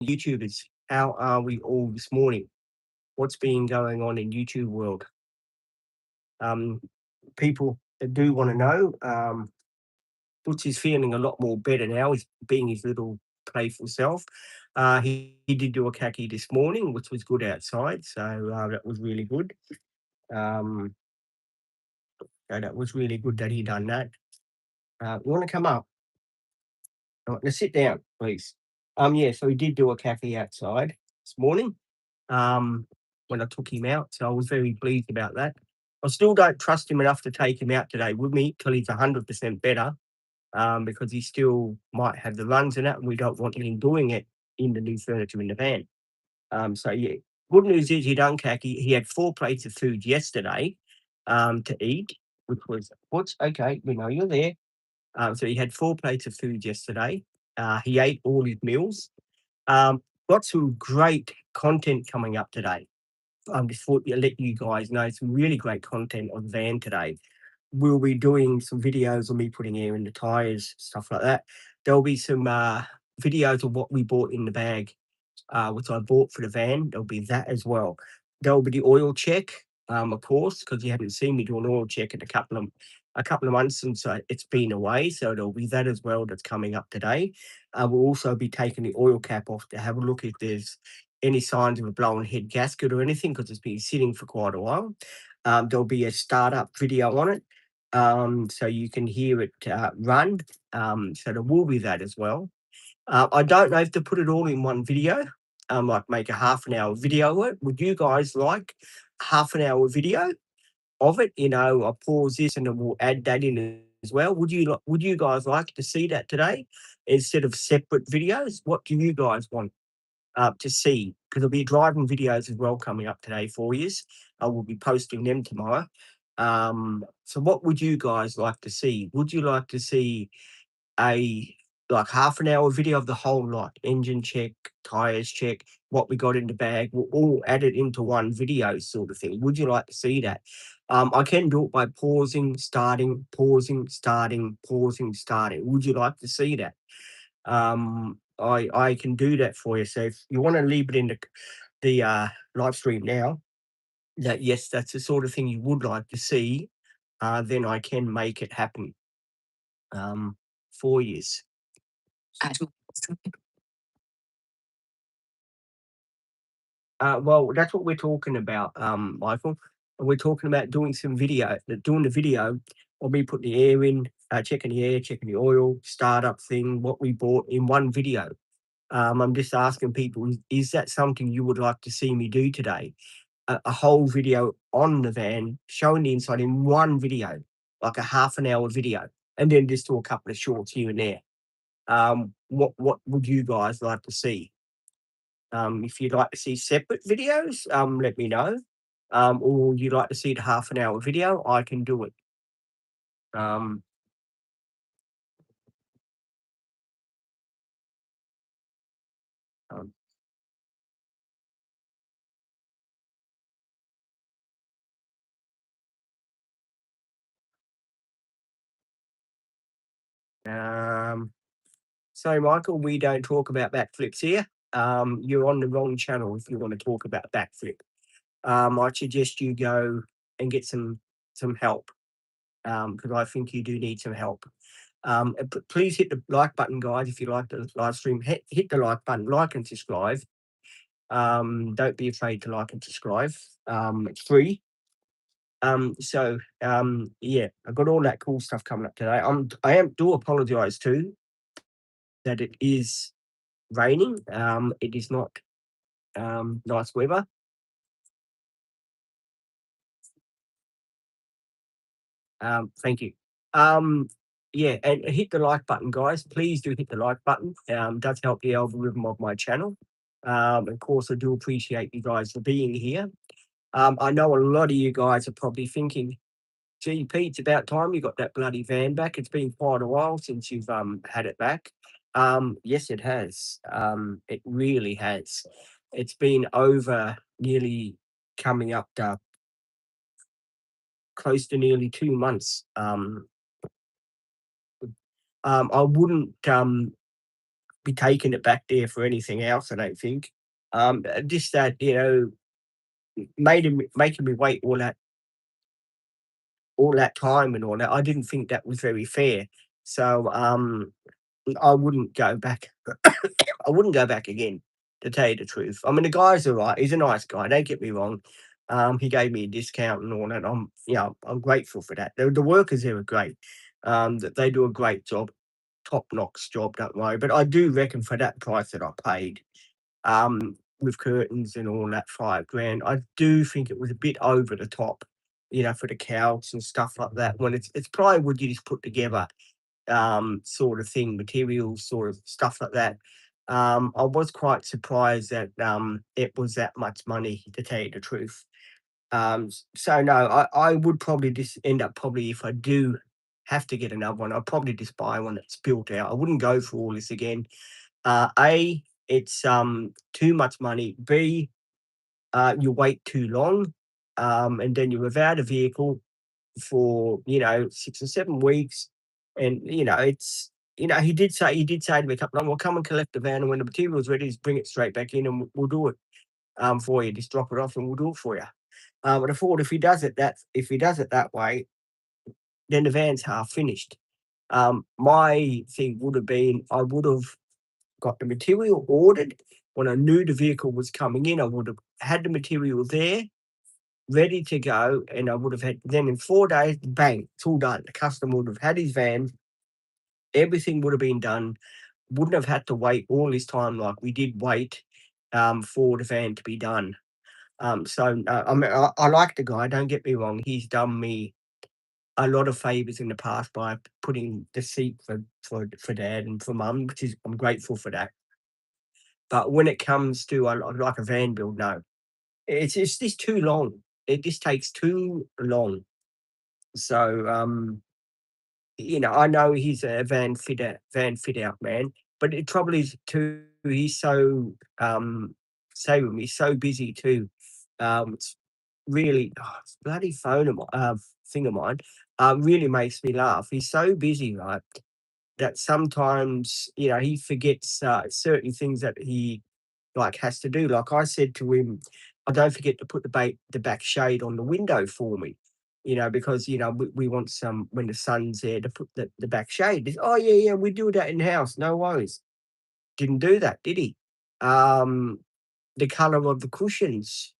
YouTubers, how are we all this morning? What's been going on in YouTube world? Um, People that do want to know. Butch is feeling a lot more better now. He's being his little playful self. He did do a khaki this morning, which was good outside, so that was really good. Um, so that was really good that he done that. You want to come up? Now sit down, please. Yeah, so he did do a khaki outside this morning. um, when I took him out. So I was very pleased about that. I still don't trust him enough to take him out today with me till he's 100% better, because he still might have the lungs in it, and we don't want him doing it in the new furniture in the van. So yeah, good news is he done khaki. He had 4 plates of food yesterday to eat, which was what's okay. We know you're there. So he had 4 plates of food yesterday. He ate all his meals. Um, got some great content coming up today. Just thought to let you guys know some really great content on the van today. We'll be doing some videos of me putting air in the tires, stuff like that. There'll be some videos of what we bought in the bag, which I bought for the van. There'll be that as well. There'll be the oil check, of course, because you haven't seen me do an oil check in a couple of months since it's been away. So there'll be that as well that's coming up today. We'll also be taking the oil cap off to have a look if there's any signs of a blown head gasket or anything, because it's been sitting for quite a while. There'll be a startup video on it, so you can hear it run. So there will be that as well. I don't know if to put it all in one video, like make a half an hour video of it. Would you guys like half an hour video of it? I'll pause this and then we'll add that in as well. Would you guys like to see that today instead of separate videos? What do you guys want to see? Because there'll be driving videos as well coming up today for you. I will be posting them tomorrow. So what would you guys like to see? Would you like to see a like half an hour video of the whole lot, engine check, tires check, what we got in the bag, we'll all add it into one video sort of thing? Would you like to see that? I can do it by pausing, starting, pausing, starting, pausing, starting. Would you like to see that? I can do that for you. So if you want to leave it in the live stream now, that yes, that's the sort of thing you would like to see, then I can make it happen for you. Well, that's what we're talking about, Michael. We're talking about doing the video of me putting the air in, checking the air, checking the oil, startup thing, what we bought in one video. I'm just asking people, is that something you would like to see me do today? A whole video on the van showing the inside in one video, like a half an hour video, and then just do a couple of shorts here and there. What would you guys like to see? If you'd like to see separate videos, let me know. Or you'd like to see the half an hour video, I can do it. Um, um, um, so, Michael, we don't talk about backflips here. You're on the wrong channel if you want to talk about backflip. I suggest you go and get some help, because I think you do need some help. And please hit the like button, guys, if you like the live stream. Hit the like button, like and subscribe. Don't be afraid to like and subscribe. It's free. Yeah, I've got all that cool stuff coming up today. I do apologize too that it is raining. It is not nice weather. Thank you. Um, yeah, and hit the like button, guys. Please do hit the like button. Does help the algorithm of my channel. Of course, I do appreciate you guys for being here. I know a lot of you guys are probably thinking, "Gee, Pete, it's about time you got that bloody van back. It's been quite a while since you've had it back." Yes, it has. It really has. It's been over nearly coming up to close to nearly 2 months. I wouldn't be taking it back there for anything else, I don't think. Just that, making me wait all that time and all that, I didn't think that was very fair. So, I wouldn't go back. I wouldn't go back again, to tell you the truth. I mean, the guy's alright. He's a nice guy. Don't get me wrong. He gave me a discount and all that. I'm grateful for that. The workers there are great. That they do a great job, top notch job. Don't worry. But I do reckon for that price that I paid, with curtains and all that 5 grand, I do think it was a bit over the top. For the couch and stuff like that. When it's plywood you just put together, sort of thing, materials, sort of stuff like that. I was quite surprised that it was that much money, to tell you the truth. So no, I would probably just end up probably if I do have to get another one, I'll probably just buy one that's built out. I wouldn't go for all this again. A, it's too much money. B, you wait too long, and then you're without a vehicle for 6 or 7 weeks, and he did say to me a couple of times, "Well, come and collect the van, and when the material's ready, just bring it straight back in, and we'll do it for you. Just drop it off, and we'll do it for you." But I thought if he does it that way, then the van's half finished. My thing would have been I would have got the material ordered when I knew the vehicle was coming in. I would have had the material there ready to go, and I would have had then in 4 days, bang, it's all done. The customer would have had his van, everything would have been done, wouldn't have had to wait all this time like we did wait, for the van to be done. I mean, I like the guy, don't get me wrong, he's done me a lot of favors in the past by putting the seat for dad and for mum, which is I'm grateful for that. But when it comes to like a van build, no, it's just too long. It just takes too long. So, I know he's a van fit out man, but the trouble is too, he's so, say with me, so busy too. It's really, this bloody phone of thing of mine, really makes me laugh. He's so busy, right, that sometimes, he forgets, certain things that he, like, has to do. Like I said to him, "Oh, don't forget to put the back shade on the window for me," because, we want some when the sun's there to put the back shade. He, "Oh, yeah, yeah, we do that in-house, no worries." Didn't do that, did he? Um, the color of the cushions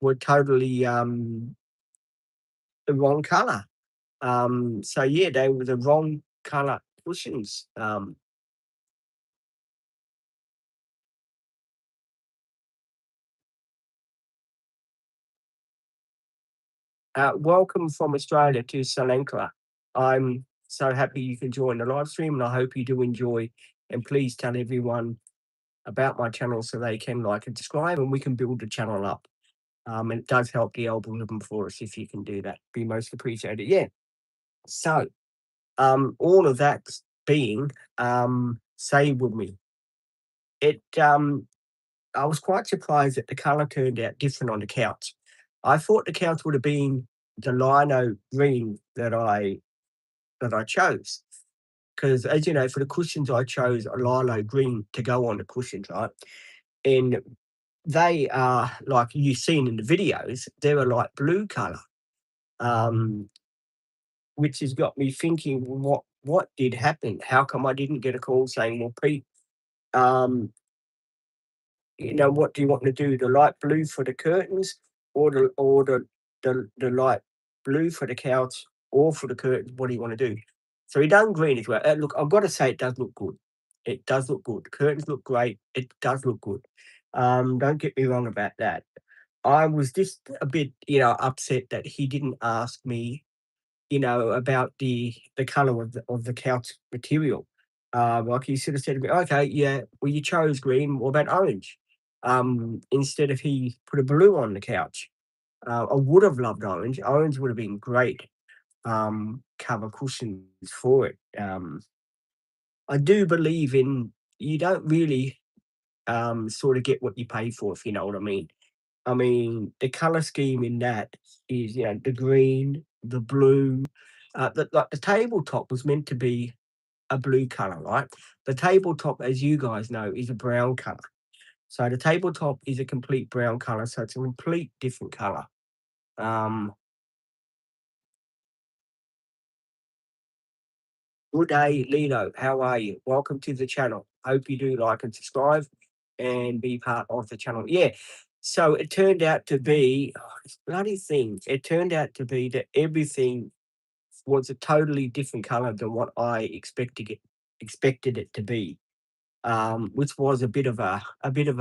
were totally, the wrong color. So yeah, they were the wrong color cushions. Welcome from Australia to Sri Lanka. I'm so happy you can join the live stream, and I hope you do enjoy. And please tell everyone about my channel so they can like and subscribe, and we can build the channel up. And it does help the algorithm for us if you can do that. Be most appreciated. Yeah. So, all of that being, say with me, it I was quite surprised that the color turned out different on the couch. I thought the couch would have been the lino green that I chose. Because as you know, for the cushions, I chose a lilo green to go on the cushions, right? And they are like you've seen in the videos, they're a light blue color, um, which has got me thinking, what did happen? How come I didn't get a call saying, "Well, Pete, um, what do you want to do? The light blue for the curtains, or the light blue for the couch, or for the curtains? What do you want to do?" So he done green as well. Look, I've got to say, it does look good. It does look good. The curtains look great. It does look good. Don't get me wrong about that. I was just a bit, upset that he didn't ask me, about the color of the couch material. Like he should have said to me, "Okay, yeah, well, you chose green. What about orange?" Instead of he put a blue on the couch. I would have loved orange. Orange would have been great. Cover cushions for it. I do believe in you don't really sort of get what you pay for, if you know what I mean. I mean, the color scheme in that is, the green, the blue, like the tabletop was meant to be a blue color, right? The tabletop, as you guys know, is a brown color. So the tabletop is a complete brown color, so it's a complete different color. Um, Good day, Lino. How are you? Welcome to the channel. Hope you do like and subscribe and be part of the channel. Yeah. So it turned out to be this bloody thing. It turned out to be that everything was a totally different color than what I expected it to be. Which was a bit of a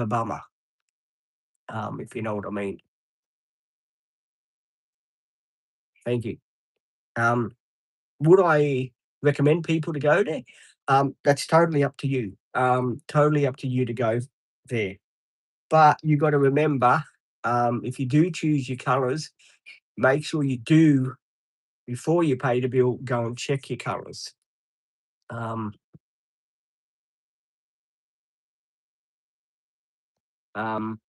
bummer. If you know what I mean. Thank you. Um, would I recommend people to go there? That's totally up to you. Totally up to you to go there. But you got to remember, if you do choose your colors, make sure you do before you pay the bill. Go and check your colors. Um, um,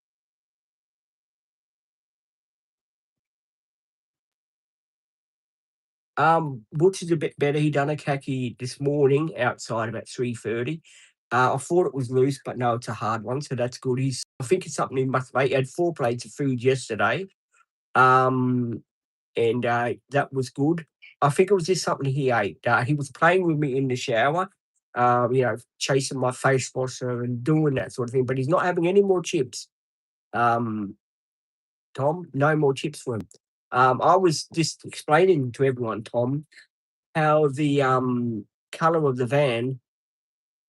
Butch is a bit better. He done a khaki this morning outside about 3:30. I thought it was loose, but no, it's a hard one, so that's good. I think it's something he must make. He had 4 plates of food yesterday. Um, and that was good. I think it was just something he ate. He was playing with me in the shower, chasing my face washer and doing that sort of thing. But he's not having any more chips. Um, Tom, no more chips for him. I was just explaining to everyone, Tom, how the color of the van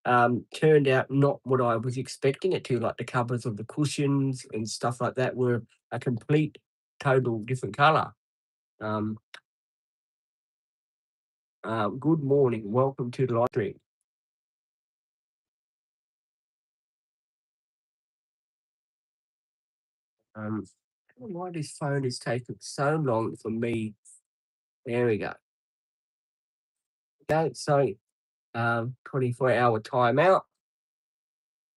turned out not what I was expecting it to. Like the covers of the cushions and stuff like that were a complete, total different color. Um, Good morning. Welcome to the live stream. I don't know why this phone is taking so long for me. There we go. Okay, so 24-hour timeout.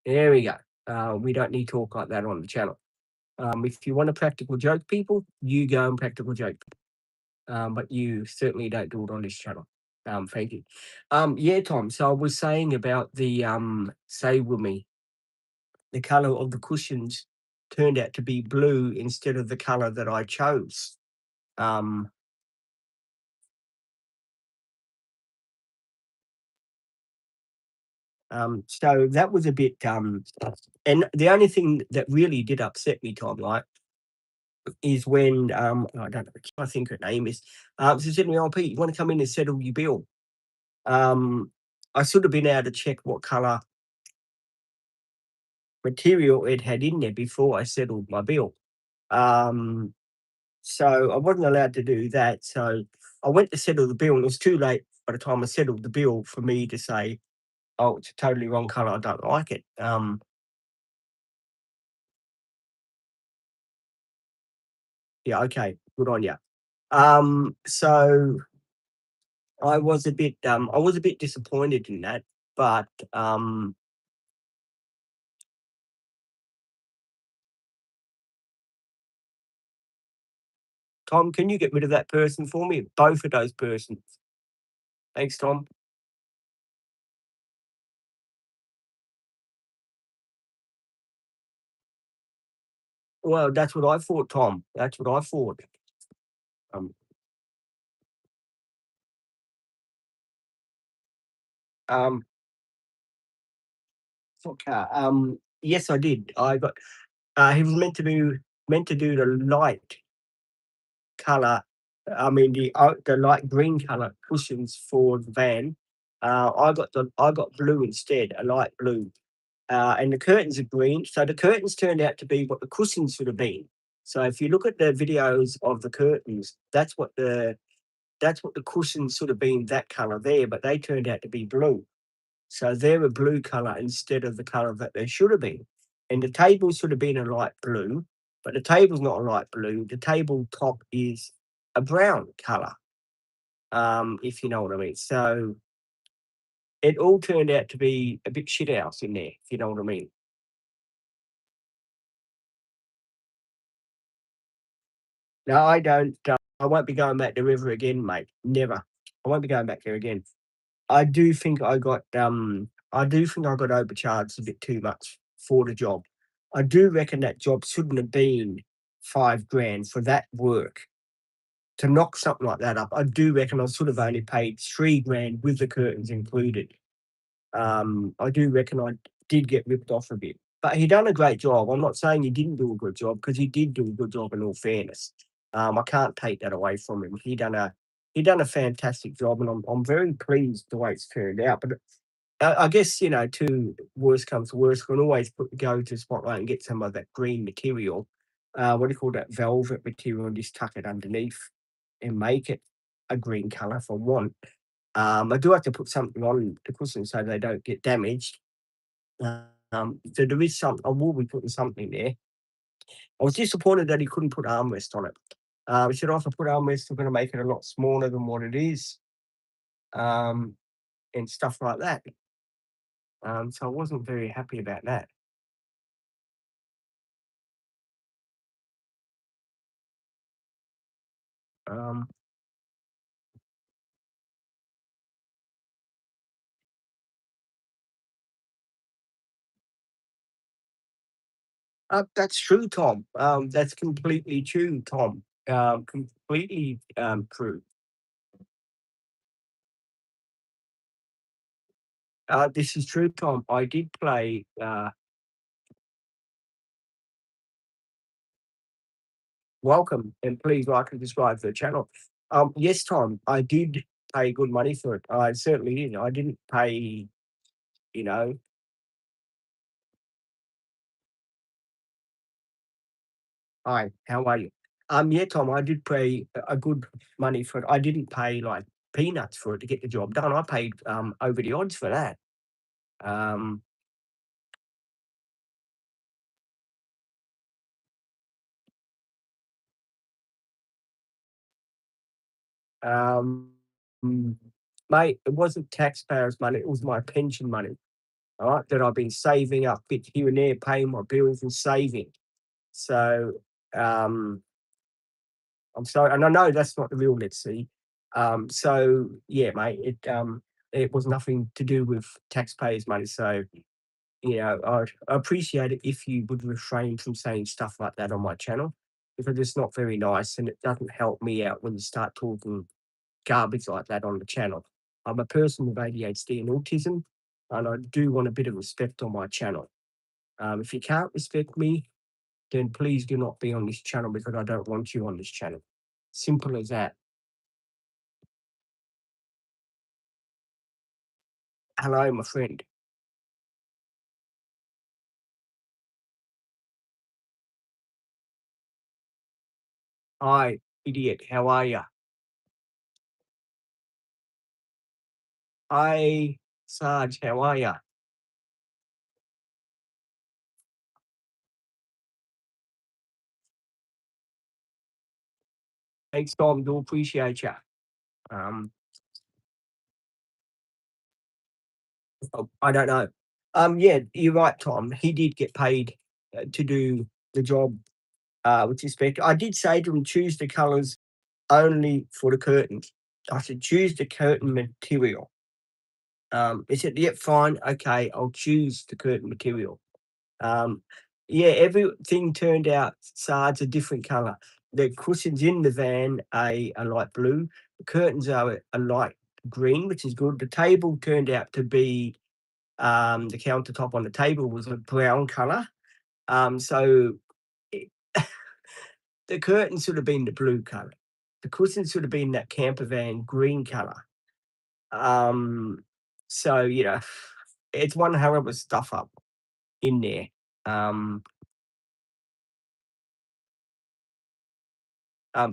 There we go. We don't need talk like that on the channel. If you want a practical joke, people, you go and practical joke. But you certainly don't do it on this channel. Thank you. Yeah, Tom. So I was saying about the say with me, the color of the cushions turned out to be blue instead of the color that I chose. Um, so that was a bit, and the only thing that really did upset me, Tom, like, is when, I don't know, I think her name is, she said to me, "Oh, Pete, you want to come in and settle your bill?" Um, I should have been able to check what color material it had in there before I settled my bill. Um, so I wasn't allowed to do that. So I went to settle the bill, and it was too late by the time I settled the bill for me to say, "Oh, it's a totally wrong color. I don't like it." Yeah, okay, good on you. So I was a bit disappointed in that, but Tom, can you get rid of that person for me? Both of those persons. Thanks, Tom. Well, that's what I thought, Tom. That's what I thought. Um, um, yes, I did. I got. He was meant to do the light color. I mean the light green color cushions for the van. I got blue instead, a light blue. And the curtains are green. So the curtains turned out to be what the cushions should have been. So if you look at the videos of the curtains, that's what the cushions should have been, that color there, but they turned out to be blue. So they're a blue color instead of the color that they should have been. And the table should have been a light blue, but the table's not a light blue. The tabletop is a brown color, if you know what I mean. So it all turned out to be a bit shit house in there, if you know what I mean. No, I don't. I won't be going back there ever again, mate. Never. I won't be going back there again. I do think I got overcharged a bit too much for the job. I do reckon that job shouldn't have been 5 grand for that work. To knock something like that up, I do reckon I should have only paid 3 grand with the curtains included. I do reckon I did get ripped off a bit, but he done a great job. I'm not saying he didn't do a good job because he did do a good job in all fairness. I can't take that away from him. He done a fantastic job, and I'm very pleased the way it's turned out. But I guess to worst comes to worst, we can always go to Spotlight and get some of that green material. What do you call that velvet material, and just tuck it underneath and make it a green color if I want. I do have to put something on the cushions so they don't get damaged. So there is some I will be putting something there. I was disappointed that he couldn't put armrest on it. He said, "Oh, if I put armrest, we're gonna make it a lot smaller than what it is," um, and stuff like that. So I wasn't very happy about that. Um, that's true, Tom. That's completely true, Tom. Completely, true. This is true, Tom. I did play, welcome, and please like and subscribe to the channel. Yes, Tom, I did pay good money for it. I certainly did. I didn't pay, you know, "Hi, how are you?" Yeah, Tom, I did pay a good money for it. I didn't pay, like, peanuts for it to get the job done. I paid, over the odds for that. Um, um, mm, Mate, it wasn't taxpayers' money, it was my pension money, alright, that I've been saving up bit here and there, paying my bills and saving. So, um I'm sorry, and I know that's not the real Let's See. So yeah, mate, it was nothing to do with taxpayers' money. So I'd appreciate it if you would refrain from saying stuff like that on my channel because it's not very nice and it doesn't help me out when you start talking garbage like that on the channel. I'm a person with ADHD and autism, and I do want a bit of respect on my channel. If you can't respect me, then please do not be on this channel because I don't want you on this channel. Simple as that. Hello, my friend. Hi, idiot. How are ya? Hi, Sarge. How are ya? Thanks, Tom. Do appreciate ya. Um, I don't know. Yeah, you're right, Tom. He did get paid to do the job with respect. I did say to him, choose the colours only for the curtains. I said, choose the curtain material. He said, yep, fine. Okay, I'll choose the curtain material. Um, yeah, everything turned out Sards a different colour. The cushions in the van are light blue. The curtains are a light green, which is good. The table turned out to be the countertop on the table was a brown colour. So it, the curtains should have been the blue colour. The cushions should have been that camper van green colour. Um, so it's one hell of a stuff up in there. Um,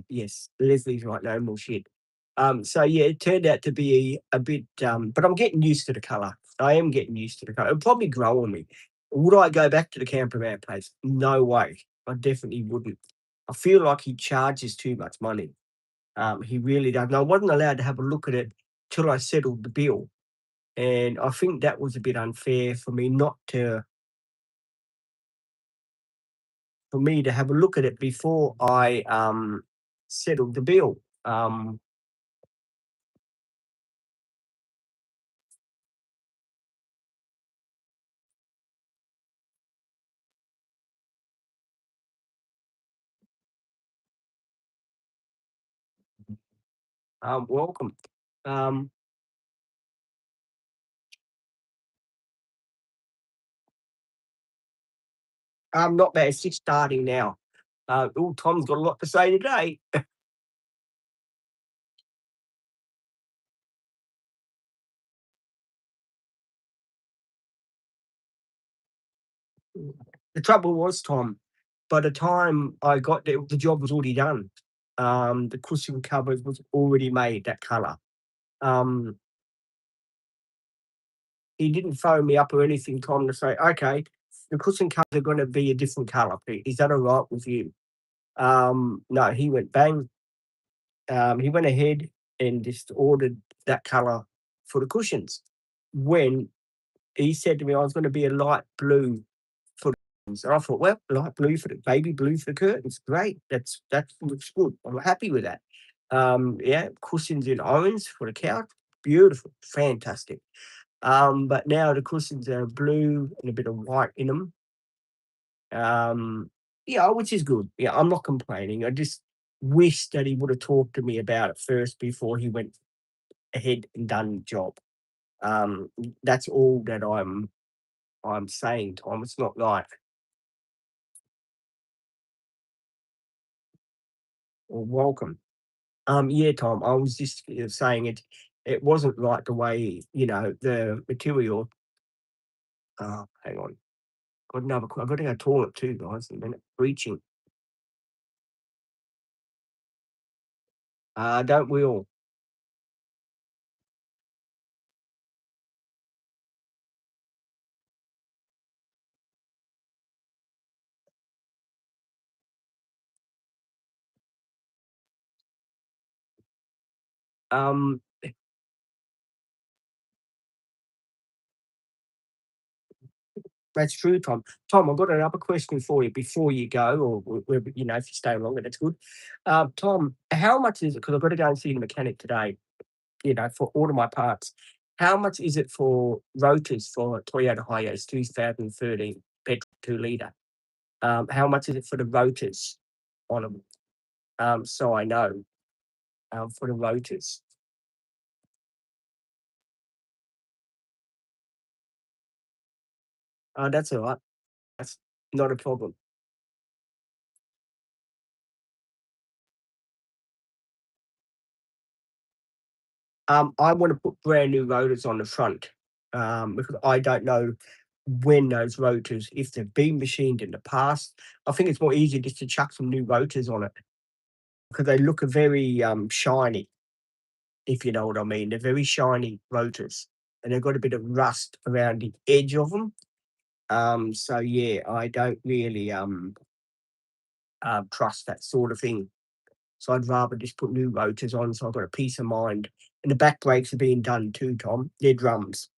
yes, Leslie's right, no more shit. So yeah, it turned out to be a bit, but I'm getting used to the colour. I am getting used to the colour. It'll probably grow on me. Would I go back to the camper van place? No way. I definitely wouldn't. I feel like he charges too much money. He really does. And I wasn't allowed to have a look at it till I settled the bill. And I think that was a bit unfair for me not to for me to have a look at it before I settled the bill. Um, Welcome. Um, I'm not bad. It's just starting now. Tom's got a lot to say today. The trouble was, Tom, by the time I got there, the job was already done. The cushion covers was already made that color. Um, he didn't phone me up or anything, Tom, to say, okay, the cushion covers are going to be a different color. Is that all right with you? No, he went bang. He went ahead and just ordered that color for the cushions. When he said to me, I was going to be a light blue for the curtains. And I thought, well, light blue for the baby blue for the curtains. Great. That looks good. I'm happy with that. Yeah, cushions in orange for the couch. Beautiful. Fantastic. But now the cushions are blue and a bit of white in them. Yeah, which is good. Yeah, I'm not complaining. I just wish that he would have talked to me about it first before he went ahead and done the job. Um, that's all that I'm saying, Tom. It's not like, well, welcome. Yeah, Tom. I was just saying it wasn't like the way, the material. Hang on. Got another. I got to go toilet too, guys. In a minute. Breaching. Don't we all? Um, that's true, Tom. Tom, I've got another question for you before you go, or if you stay longer, that's good. Tom, how much is it? Because I've got to go and see the mechanic today. For all of my parts. How much is it for rotors for Toyota Hiace 2013 petrol 2 litre? How much is it for the rotors on them? So I know, for the rotors. That's all right. That's not a problem. I want to put brand new rotors on the front, because I don't know when those rotors, if they've been machined in the past. I think it's more easy just to chuck some new rotors on it because they look very shiny, if you know what I mean. They're very shiny rotors, and they've got a bit of rust around the edge of them. So yeah, I don't really trust that sort of thing. So I'd rather just put new rotors on, so I've got a peace of mind. And the back brakes are being done too, Tom. They're drums.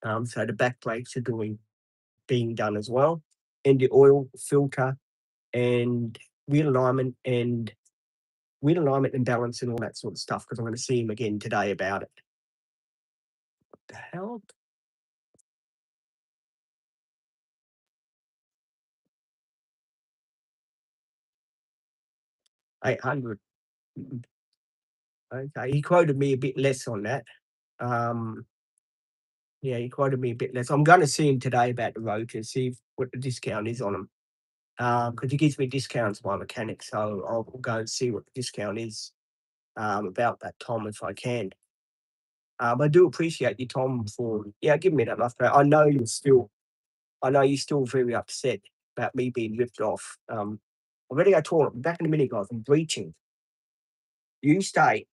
So the back brakes are being done as well, and the oil filter and wheel alignment and balance and all that sort of stuff. Because I'm going to see him again today about it. What the hell? 800. Mm, okay, he quoted me a bit less on that. Um, yeah, he quoted me a bit less. I'm gonna see him today about the rotors, see what the discount is on them. Because he gives me discounts, my mechanic, so I'll go and see what the discount is, about that, Tom, if I can. I do appreciate you, Tom, for, yeah, giving me that love. I know you're still very upset about me being ripped off. I'm ready to go toilet. Back in a minute, guys. I'm breaching. You stay.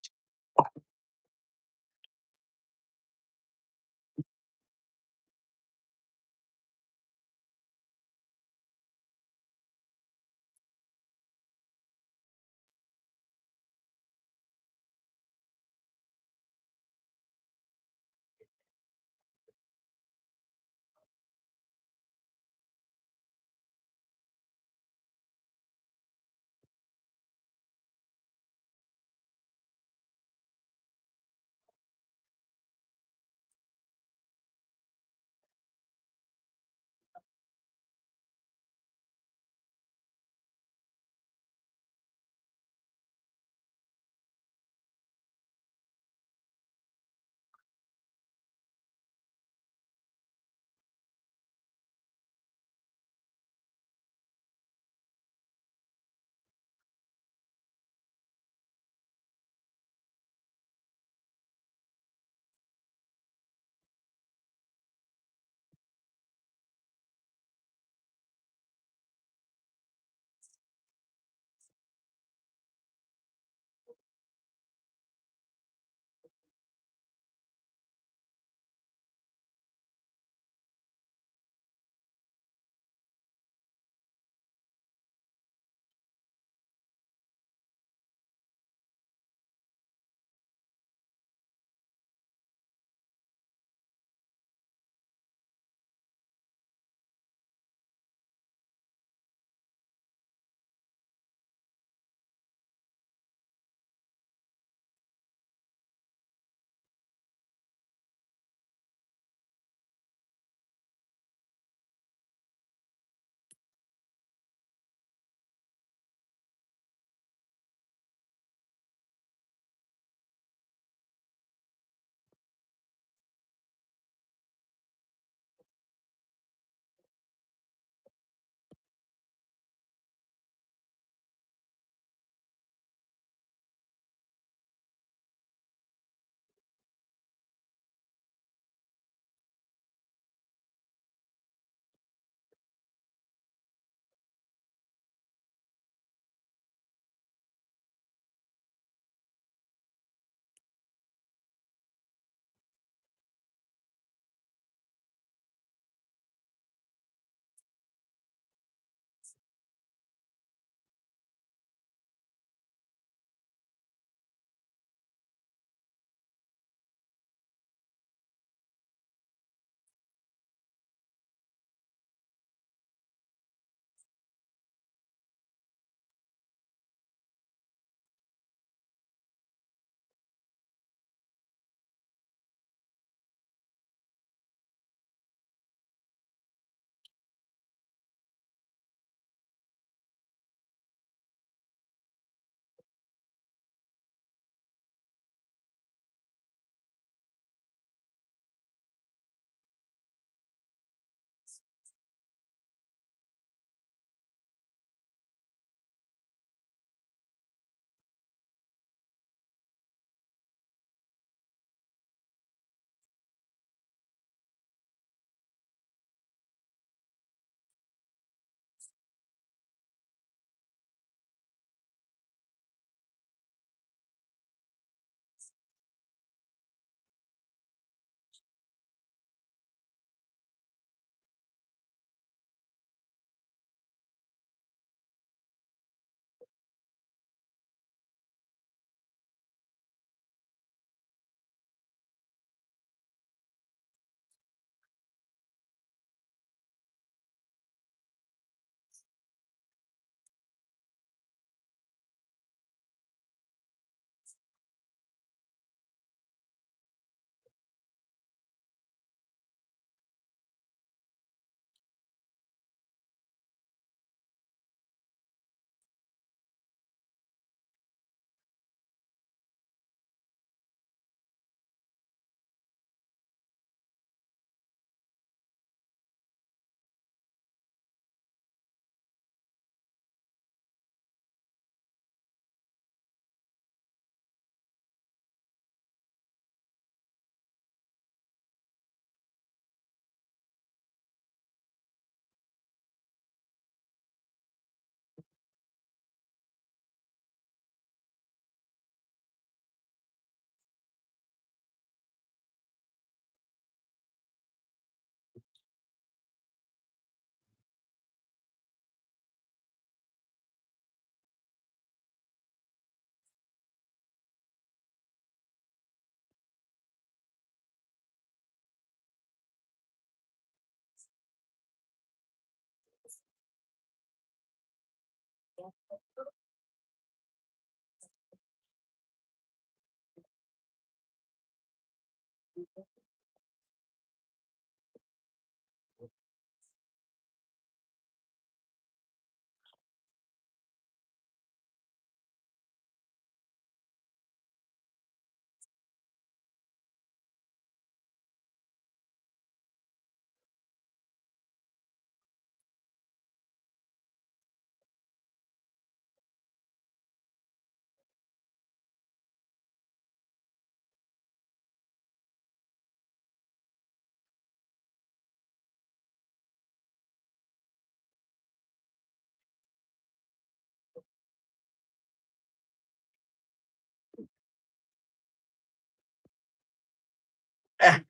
Ah,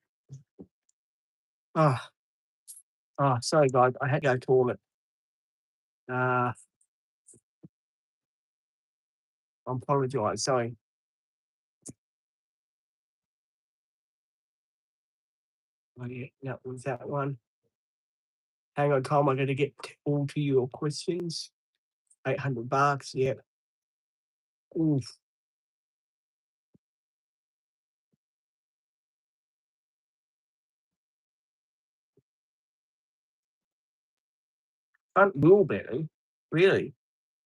oh, oh, sorry, guys. I had to go toilet. Uh, I apologise. Sorry. Oh, yeah, that was that one. Hang on, Tom. I'm going to get all to your questions. $800. Yeah. Oof. Front wheelbarrow? Really?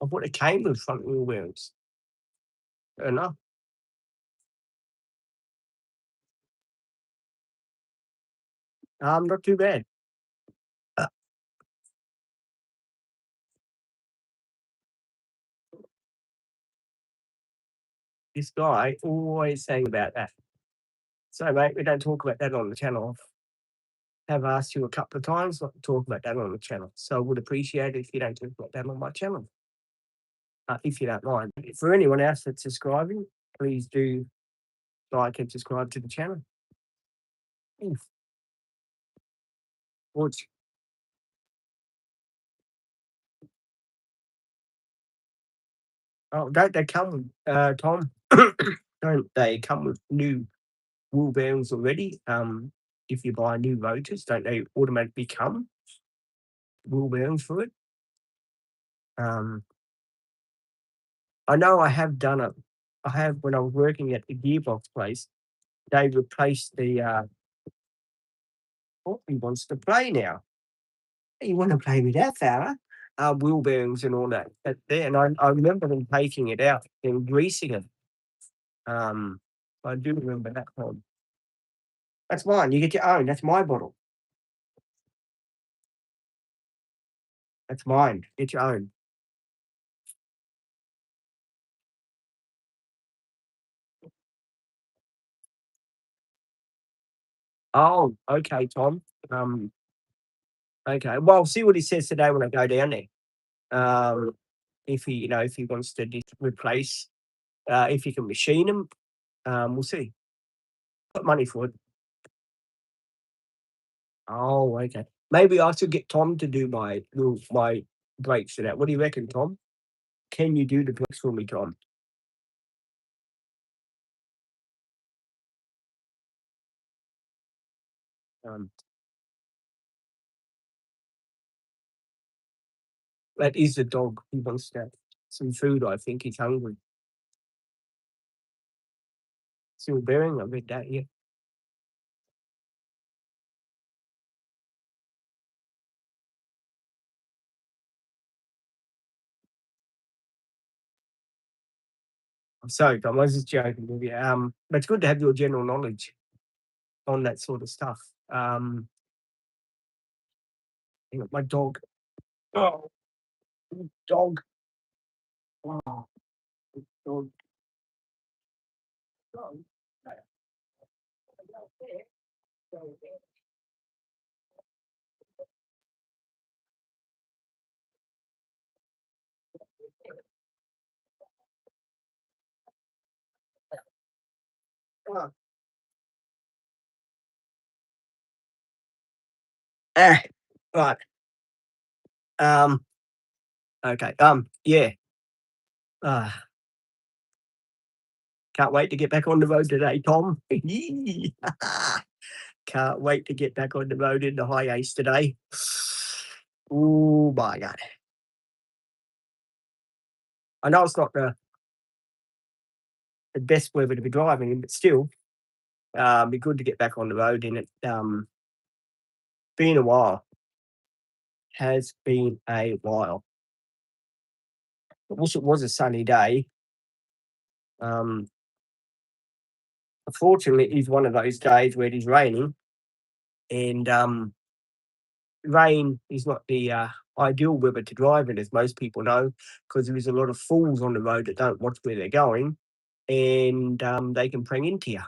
I thought it came with front wheelbarrows. Fair enough. Not too bad. Uh, this guy always saying about that. So, mate, we don't talk about that on the channel. Have asked you a couple of times not to talk about that on the channel. So I would appreciate it if you don't talk about that on my channel, if you don't mind. For anyone else that's subscribing, please do like and subscribe to the channel. Oof. Which, oh, don't they come, Tom? Don't they come with new wheelbarrows already? If you buy new motors, don't they automatically come wheelbarrows for it? Um, I know I have done it. I have when I was working at the gearbox place. They replaced the. Oh, he wants to play now. You want to play with that fella? Wheel bearings and all that. There, and I remember them taking it out and greasing it. Um, I do remember that one. That's mine. You get your own. That's my bottle. That's mine. Get your own. Oh, okay, Tom. Um, okay. Well, I'll see what he says today when I go down there. Um, if he, if he wants to replace, if he can machine them, we'll see. Put money for it. Oh, okay. Maybe I should get Tom to do my brakes for that. What do you reckon, Tom? Can you do the brakes for me, Tom? Um, that is the dog. He wants to some food. I think he's hungry. Still bearing. I read that. Yeah. I'm sorry, Tom. I was just joking with you. But it's good to have your general knowledge on that sort of stuff. My dog. Oh, dog. Oh, dog. Dog. Oh. Ah, right. Um. Okay. Yeah. Uh, can't wait to get back on the road today, Tom. Can't wait to get back on the road in the high ace today. Oh my god. I know it's not the best weather to be driving in, but still, be good to get back on the road in it. Been a while. Has been a while. I wish it was a sunny day. Um, Unfortunately, it's one of those days where it is raining, and rain is not the ideal weather to drive in, as most people know, because there is a lot of fools on the road that don't watch where they're going, and they can bang into you.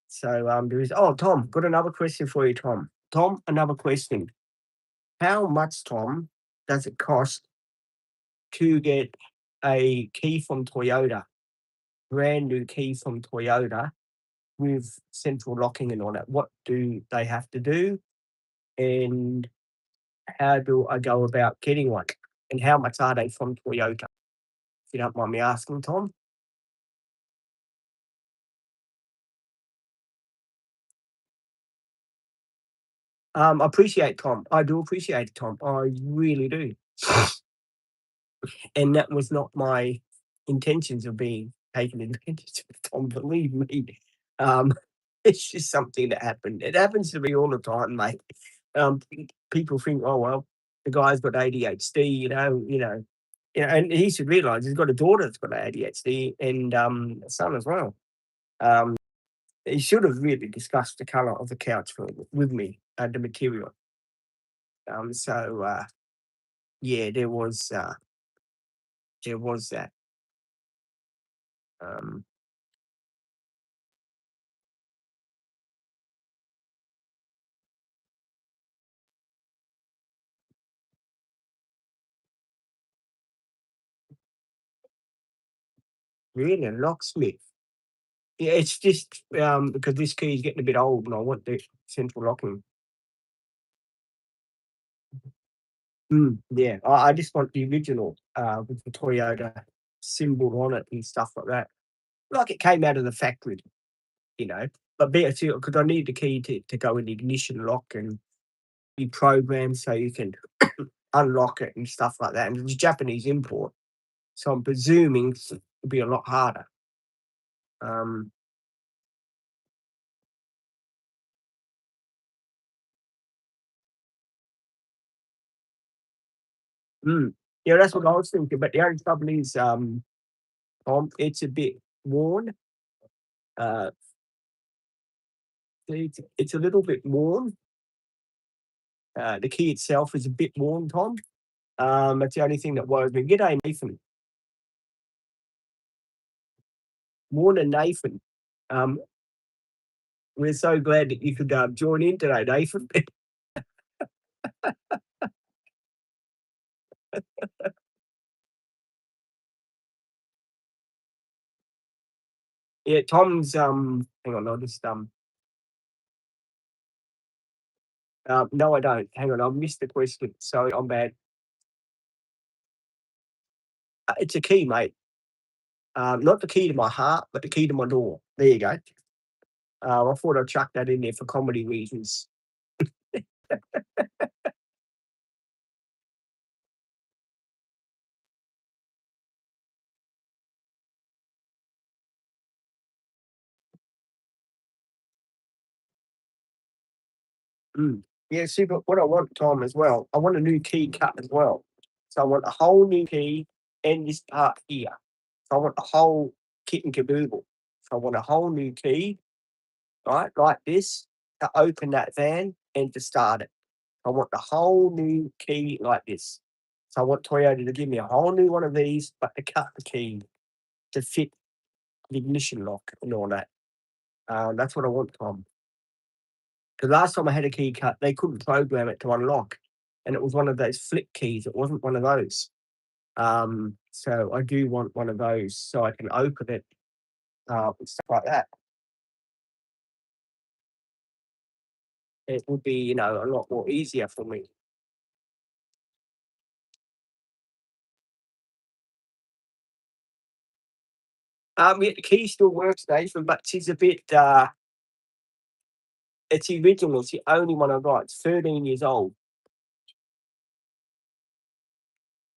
So there is. Oh, Tom, got another question for you, Tom. Tom, another question. How much, Tom, does it cost to get a key from Toyota, brand new key from Toyota with central locking and all that? What do they have to do? And how do I go about getting one? And how much are they from Toyota? If you don't mind me asking, Tom. I appreciate Tom. I do appreciate it, Tom. I really do. And that was not my intentions of being taken advantage of, Tom. Believe me. Um, it's just something that happened. It happens to me all the time, mate. People think, oh well, the guy's got ADHD, and he should realise he's got a daughter that's got ADHD and a son as well. Um, he should have really discussed the colour of the couch with me, the material. So yeah, there was that. Um, Really, a locksmith. Yeah, it's just because this key is getting a bit old, and I want the central locking. Yeah, I just want the original with the Toyota symbol on it and stuff like that. Like it came out of the factory, you know. But better because I need the key to go in the ignition lock and be programmed so you can unlock it and stuff like that. And it's a Japanese import, so I'm presuming it'll be a lot harder. Um, mm, yeah, that's what I was thinking. But the only trouble is, it's a bit worn. Uh, it's a little bit worn. The key itself is a bit worn, Tom. That's the only thing that worries me. G'day, Nathan. Morning, Nathan. Um, we're so glad that you could join in today, Nathan. Yeah, Tom's. Hang on, I'll just no, I don't. Hang on, I missed the question. Sorry, I'm bad. It's a key, mate. Not the key to my heart, but the key to my door. There you go. I thought I'd chuck that in there for comedy reasons. Mm. Yeah, see, but what I want, Tom, as well, I want a new key cut as well. So I want a whole new key and this part here. So I want the whole kit and caboodle. So I want a whole new key, right, like this, to open that van and to start it. I want the whole new key like this. So I want Toyota to give me a whole new one of these, but to cut the key to fit the ignition lock and all that. That's what I want, Tom. Because last time I had a key cut, they couldn't program it to unlock, and it was one of those flip keys. It wasn't one of those. So I do want one of those so I can open it and stuff like that. It would be, a lot more easier for me. Yeah, the key still works, Nathan, but she's a bit. It's the original. It's the only one I got. It's 13 years old.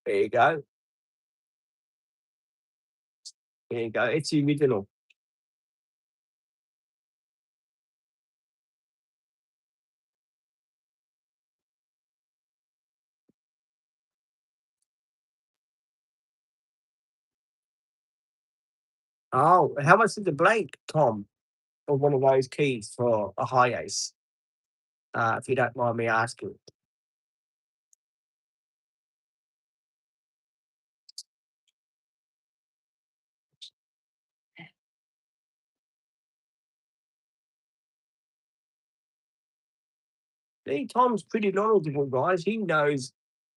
There you go. There you go. It's the original. Oh, how much is the blank, Tom, of one of those keys for a high ace? If you don't mind me asking. See, Tom's pretty knowledgeable, guys. He knows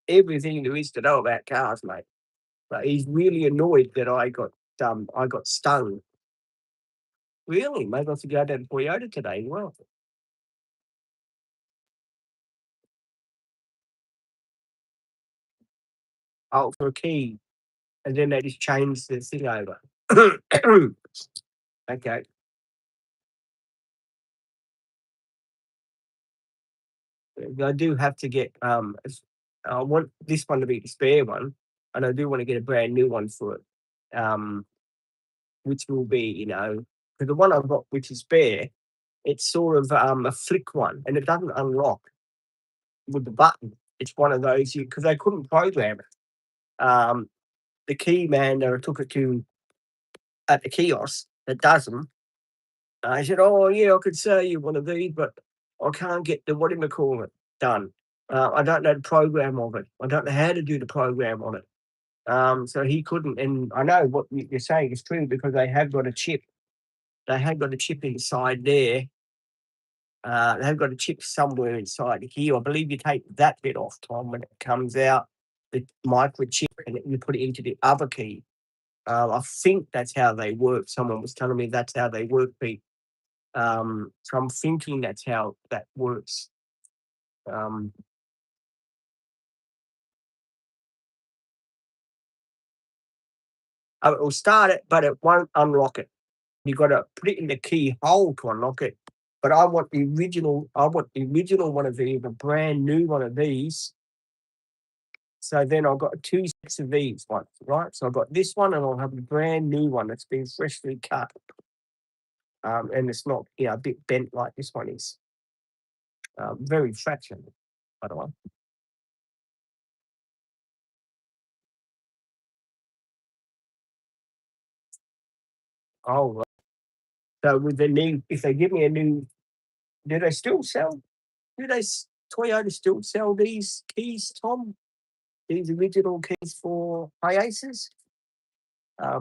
everything there is to know about cars, mate. But he's really annoyed that I got stung. Really? Maybe I should go down to Toyota today as well. Oh, for a key. And then they just changed the thing over. Okay. I do have to get I want this one to be the spare one, and I do want to get a brand new one for it. Which will be, because the one I've got which is spare, it's sort of a flick one and it doesn't unlock with the button. It's one of those you because they couldn't program it. The key man that I took it to at the kiosk that does them, I said, "Oh yeah, I could sell you one of these, but I can't get the what do you call it done. I don't know the program of it. I don't know how to do the program on it." So he couldn't. And I know what you're saying is true because they have got a chip. They have got a chip inside there. They've got a chip somewhere inside here. I believe you take that bit off, Tom, when it comes out, the microchip, and you put it into the other key. I think that's how they work. Someone was telling me that's how they work, Pete. So I'm thinking that's how that works. Um, it will start it, but it won't unlock it. You got to put it in the key hole to unlock it. But I want the original. I want the original one of these, a brand new one of these. So then I've got two sets of these ones, right? So I've got this one, and I'll have a brand new one that's been freshly cut, and it's not, a bit bent like this one is. Very fraction, by the way. Oh, right. So with the new, if they give me a new, do they still sell? Do they Toyota still sell these keys, Tom? These original keys for Hiaces?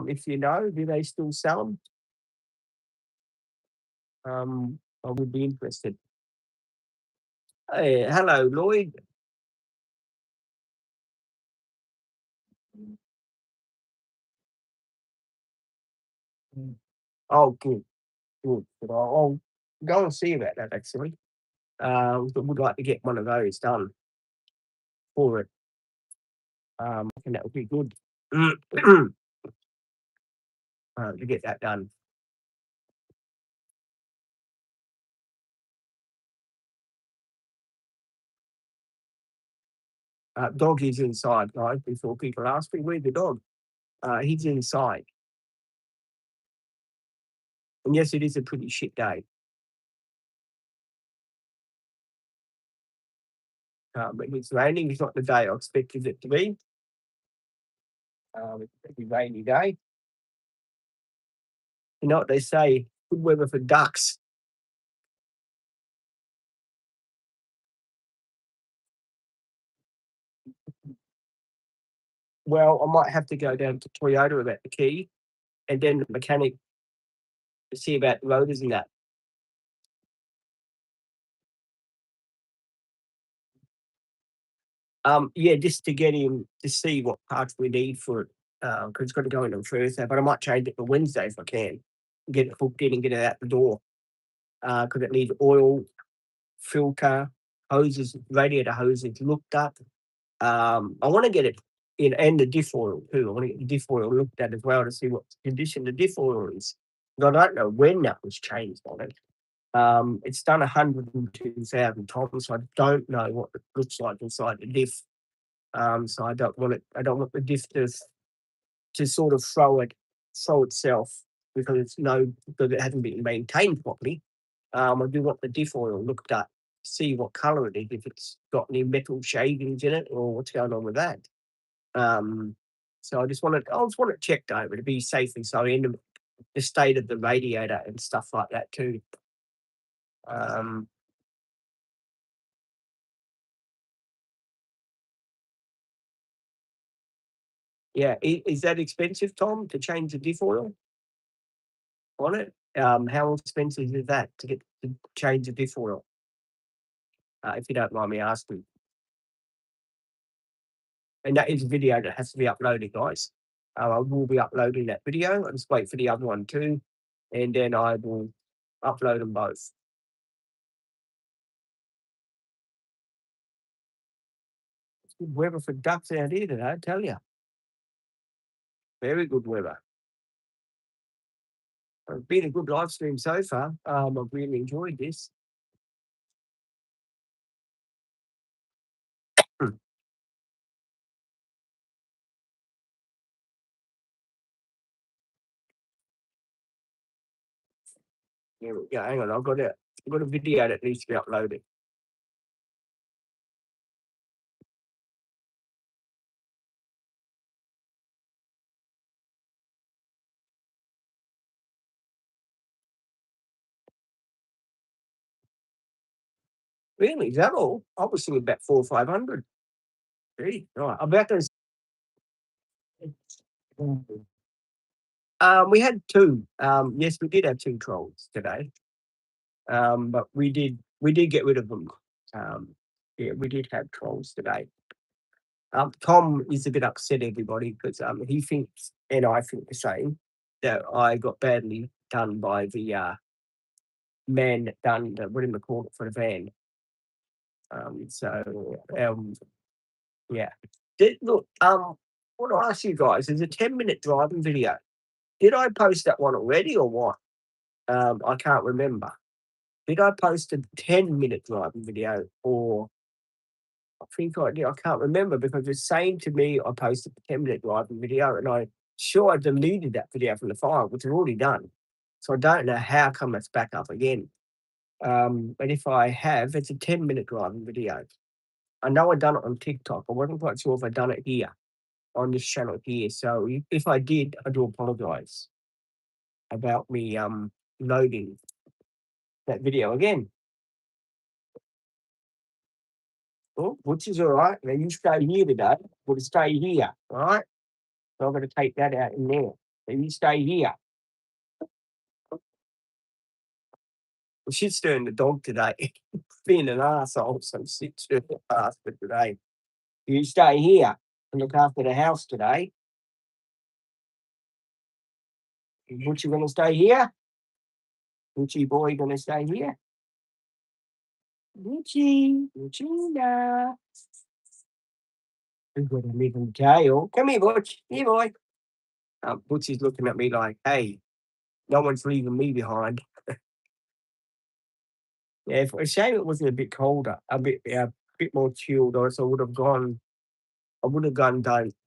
If you know, do they still sell them? I would be interested. Hey, hello, Lloyd. Mm. Oh, good, good. Good. I'll go and see about that actually. But would like to get one of those done for it. And that would be good to get that done. Dog is inside, guys. Before people ask me, "Where's the dog?" He's inside, and yes, it is a pretty shit day. But it's raining. It's not the day I expected it to be. It's a pretty rainy day. You know what they say? Good weather for ducks. Well, I might have to go down to Toyota about the key, and then the mechanic to see about the motors and that. Yeah, just to get him to see what parts we need for it, because it's got to go in on Thursday, but I might change it for Wednesday if I can. Get it hooked in and get it out the door, because it needs oil, filter, hoses, radiator hoses looked up. I wanna get it in and the diff oil too. I wanna get the diff oil looked at as well to see what condition the diff oil is. But I don't know when that was changed on it. It's done 102,000 times, so I don't know what it looks like inside the diff. So I don't want the diff to sort of throw it. saw itself because because it hasn't been maintained properly. I do want the diff oil looked at, see what colour it is, if it's got any metal shavings in it or what's going on with that. Um, so I just want it checked over to be safe and so in the state of the radiator and stuff like that too. Um, yeah, is that expensive, Tom, to change the diff oil on it? How expensive is that to change the diff oil? If you don't mind me asking. And that is a video that has to be uploaded, guys. I will be uploading that video. I'll just wait for the other one too, and then I will upload them both. It's good weather for ducks out here today, I tell you. Very good weather. It's been a good live stream so far. I've really enjoyed this. Here we go. Hang on, I've got a video that needs to be uploaded. Really? Is that all? I was thinking about 400 or 500. Gee, right. I'm about to. We had two. Yes, we did have two trolls today. But we did get rid of them. Um, yeah, we did have trolls today. Tom is a bit upset, everybody, because he thinks, and I think the same, that I got badly done by the man that done the what do you call it for the van. Yeah. Look, what I ask you guys is a 10-minute driving video. Did I post that one already or what? I can't remember. Did I post a 10-minute driving video or I think I did. I can't remember because it's saying to me I posted a 10-minute driving video and I sure I deleted that video from the file, which I've already done. So I don't know how come it's back up again. But if I have, it's a 10-minute driving video. I know I done it on TikTok. I wasn't quite sure if I done it here on this channel here. So if I did, I do apologize about me loading that video again. Oh, which is all right. Now you stay here today. We'll stay here, all right? So I'm going to take that out in there. So you stay here. Well, she's stirring the dog today. Being an arsehole, so she's stirring the bastard today. You stay here and look after the house today. Butchie going to stay here? Butchie boy going to stay here? Butchie, Butchina. We've got a living tail. Come here, Butch. Here, boy. Butchie's looking at me like, hey, no one's leaving me behind. Yeah, for a shame it wasn't a bit colder, a bit more chilled, or else I would have gone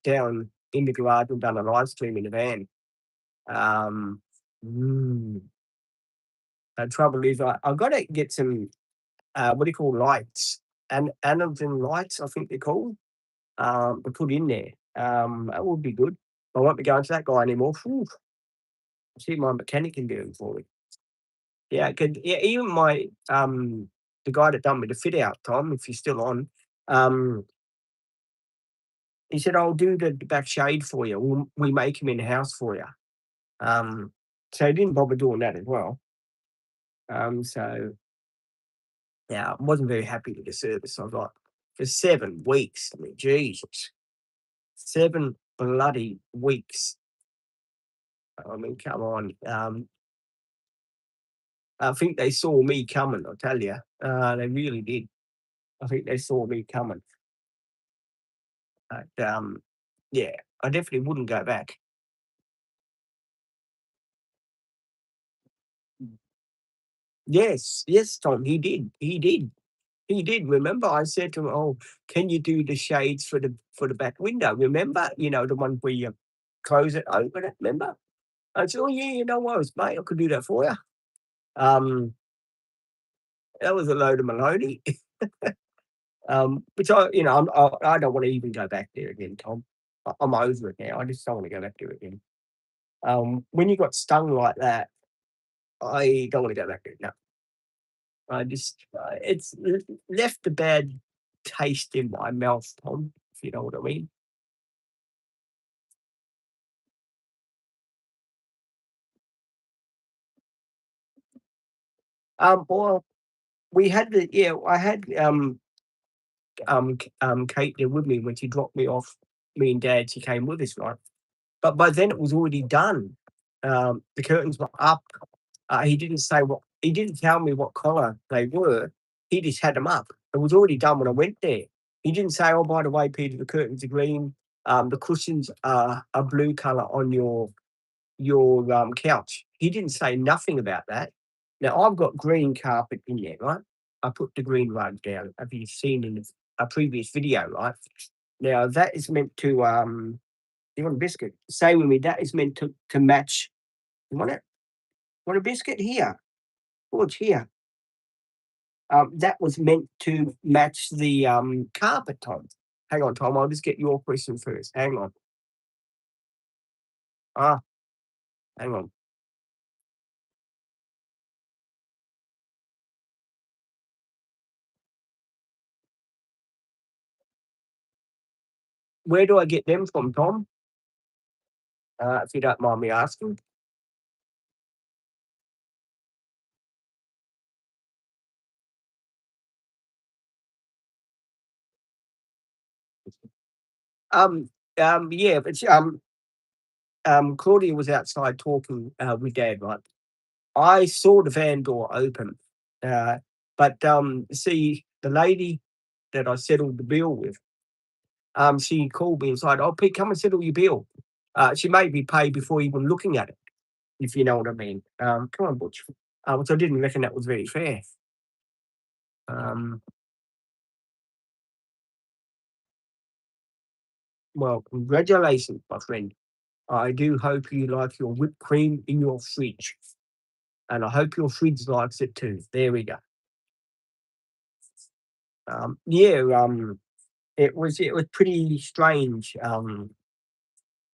down in the garage and done a live stream in the van. Um, mm, the trouble is I've got to get some, what do you call lights? And halogen lights, I think they're called, to put in there. That would be good. I won't be going to that guy anymore. Phew, see my mechanic can do it for me. Yeah, yeah, even the guy that done me the fit out, Tom, if you're still on, um, he said, "I'll do the back shade for you. We make him in house for you." Um, so he didn't bother doing that as well. So yeah, I wasn't very happy with the service I got for 7 weeks. I mean, Jesus, 7 bloody weeks. I mean, come on. I think they saw me coming. I tell you, they really did. I think they saw me coming. But yeah, I definitely wouldn't go back. Yes, yes, Tom, he did. He did. He did. Remember, I said to him, "Oh, can you do the shades for the back window?" Remember, the one where you close it, open it. Remember? I said, "Oh, yeah, no worries, mate. I could do that for you." Um, that was a load of maloney. Which I don't want to even go back there again, Tom. I'm over it now. I just don't want to go back there again. When you got stung like that, I don't want to go back there. No, it's left a bad taste in my mouth, Tom. If you know what I mean. Well, we had the yeah, I had Kate there with me when she dropped me off. Me and Dad, she came with us, right? But by then it was already done. The curtains were up. He didn't tell me what colour they were. He just had them up. It was already done when I went there. He didn't say, "Oh, by the way, Peter, the curtains are green. The cushions are a blue colour on your couch." He didn't say nothing about that. Now I've got green carpet in there, right? I put the green rug down. Have you seen in a previous video, right? Now that is meant to you want a biscuit? Same with me. That is meant to match. You want it? Want a biscuit? Here. Oh, it's here. That was meant to match the carpet, Tom. Hang on, Tom. I'll just get your question first. Hang on. Ah, hang on. Where do I get them from, Tom? If you don't mind me asking. Um, yeah, but Claudia was outside talking with Dad, right? I saw the van door open, uh, but see the lady that I settled the bill with. She called me and said, "Oh, Pete, come and settle your bill." She made me pay before even looking at it, if you know what I mean. Come on, Butch. Which I didn't reckon that was very fair. Um, well, congratulations, my friend. I do hope you like your whipped cream in your fridge, and I hope your fridge likes it too. There we go. Yeah, it was pretty strange.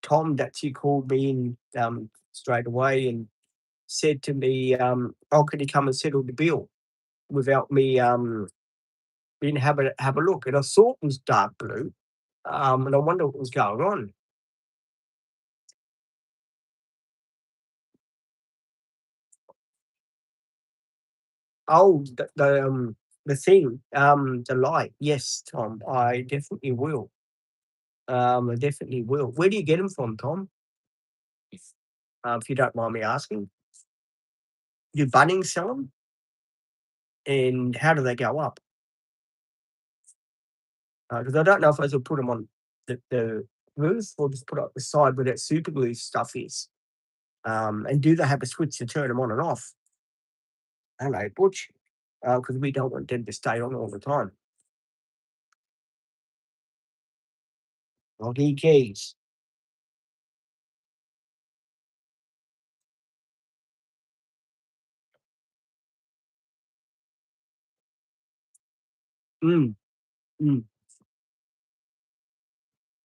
Tom that she called me in straight away and said to me, "Oh, can you come and settle the bill?" Without me being have a look. And I saw it was dark blue, and I wonder what was going on. Oh, the thing, the light. Yes, Tom, I definitely will. I definitely will. Where do you get them from, Tom? If you don't mind me asking. Do Bunnings sell them? And how do they go up? Because I don't know if I should put them on the roof or just put up the side where that super glue stuff is. And do they have a switch to turn them on and off? Hello, Butch. Because we don't want them to stay on all the time. Doggy keys. Mm, mm.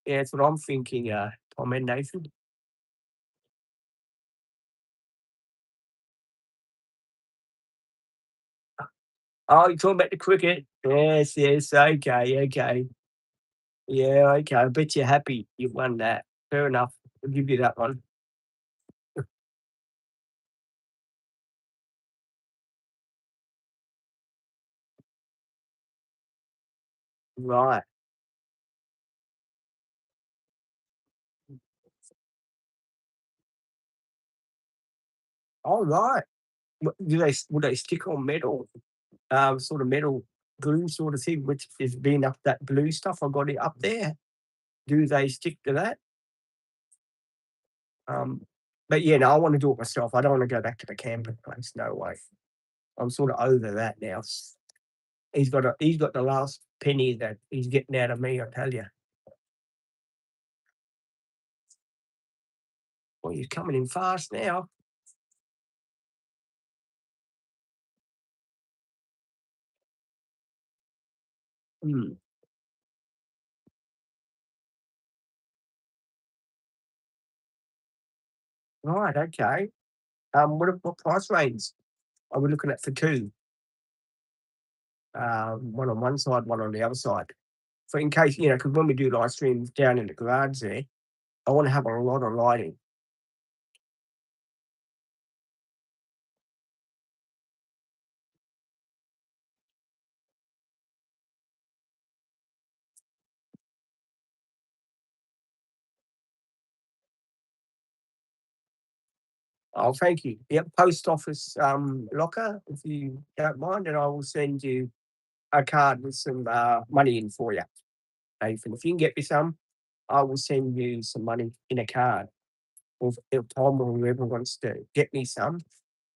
Yeah, that's what I'm thinking, Tom and Nathan. Oh, you're talking about the cricket? Yes, yes, okay, okay. Yeah, okay. I bet you're happy you won that. Fair enough. I'll give you that one. Right. All right. Would they stick on metal, sort of metal glue sort of thing, which is being up that blue stuff I got it up there? Do they stick to that? Um, but yeah, no, I want to do it myself. I don't want to go back to the camping place. No way. I'm sort of over that now. He's got the last penny that he's getting out of me, I tell you. Oh, you're coming in fast now. Hmm. Right, okay. What price range are we looking at for 2? One on one side, one on the other side. For in case, because when we do live streams down in the garage there, I wanna have a lot of lighting. Oh, thank you. Yep, post office, locker, if you don't mind, and I will send you a card with some, money in for you, Nathan. If you can get me some, I will send you some money in a card, or if Tom or whoever wants to get me some,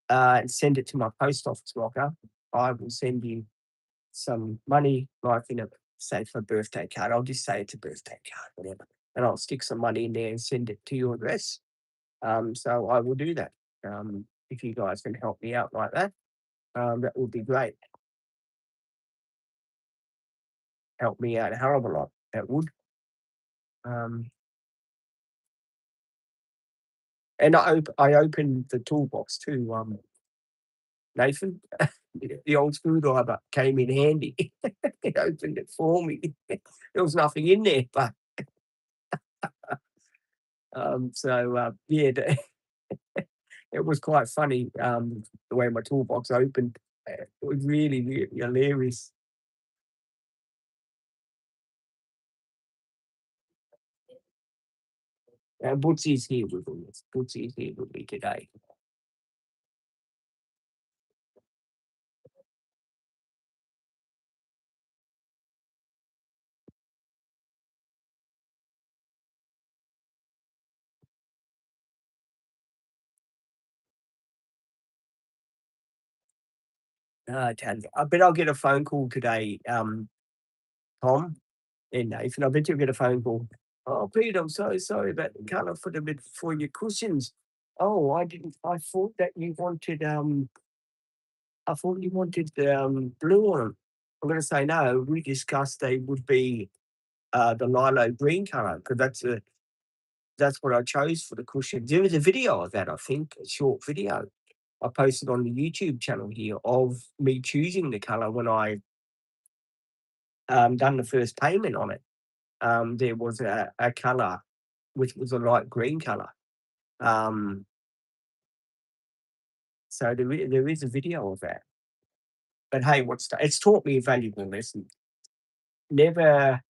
and send it to my post office locker, I will send you some money, like, say for a birthday card. I'll just say it's a birthday card, whatever, and I'll stick some money in there and send it to your address. So I will do that. If you guys can help me out like that, that would be great. Help me out a hell of a lot. That would. Um, and I opened the toolbox too, Nathan. The old screwdriver came in handy. It opened it for me. There was nothing in there, but yeah, it was quite funny, the way my toolbox opened. It was really, really hilarious. And Bootsy's here with us. Bootsy's here with me today. I tell you, I bet I'll get a phone call today, Tom and Nathan. I bet you'll get a phone call. Oh, Pete, I'm so sorry about the colour for the bit for your cushions. Oh, I didn't. I thought that you wanted. I thought you wanted blue on them. I'm going to say no. We discussed they would be the lilo green colour because that's what I chose for the cushions. There was a video of that, I think, a short video I posted on the YouTube channel here of me choosing the colour when I done the first payment on it. There was a colour which was a light green colour. Um, so there is a video of that. But hey, it's taught me a valuable lesson. Never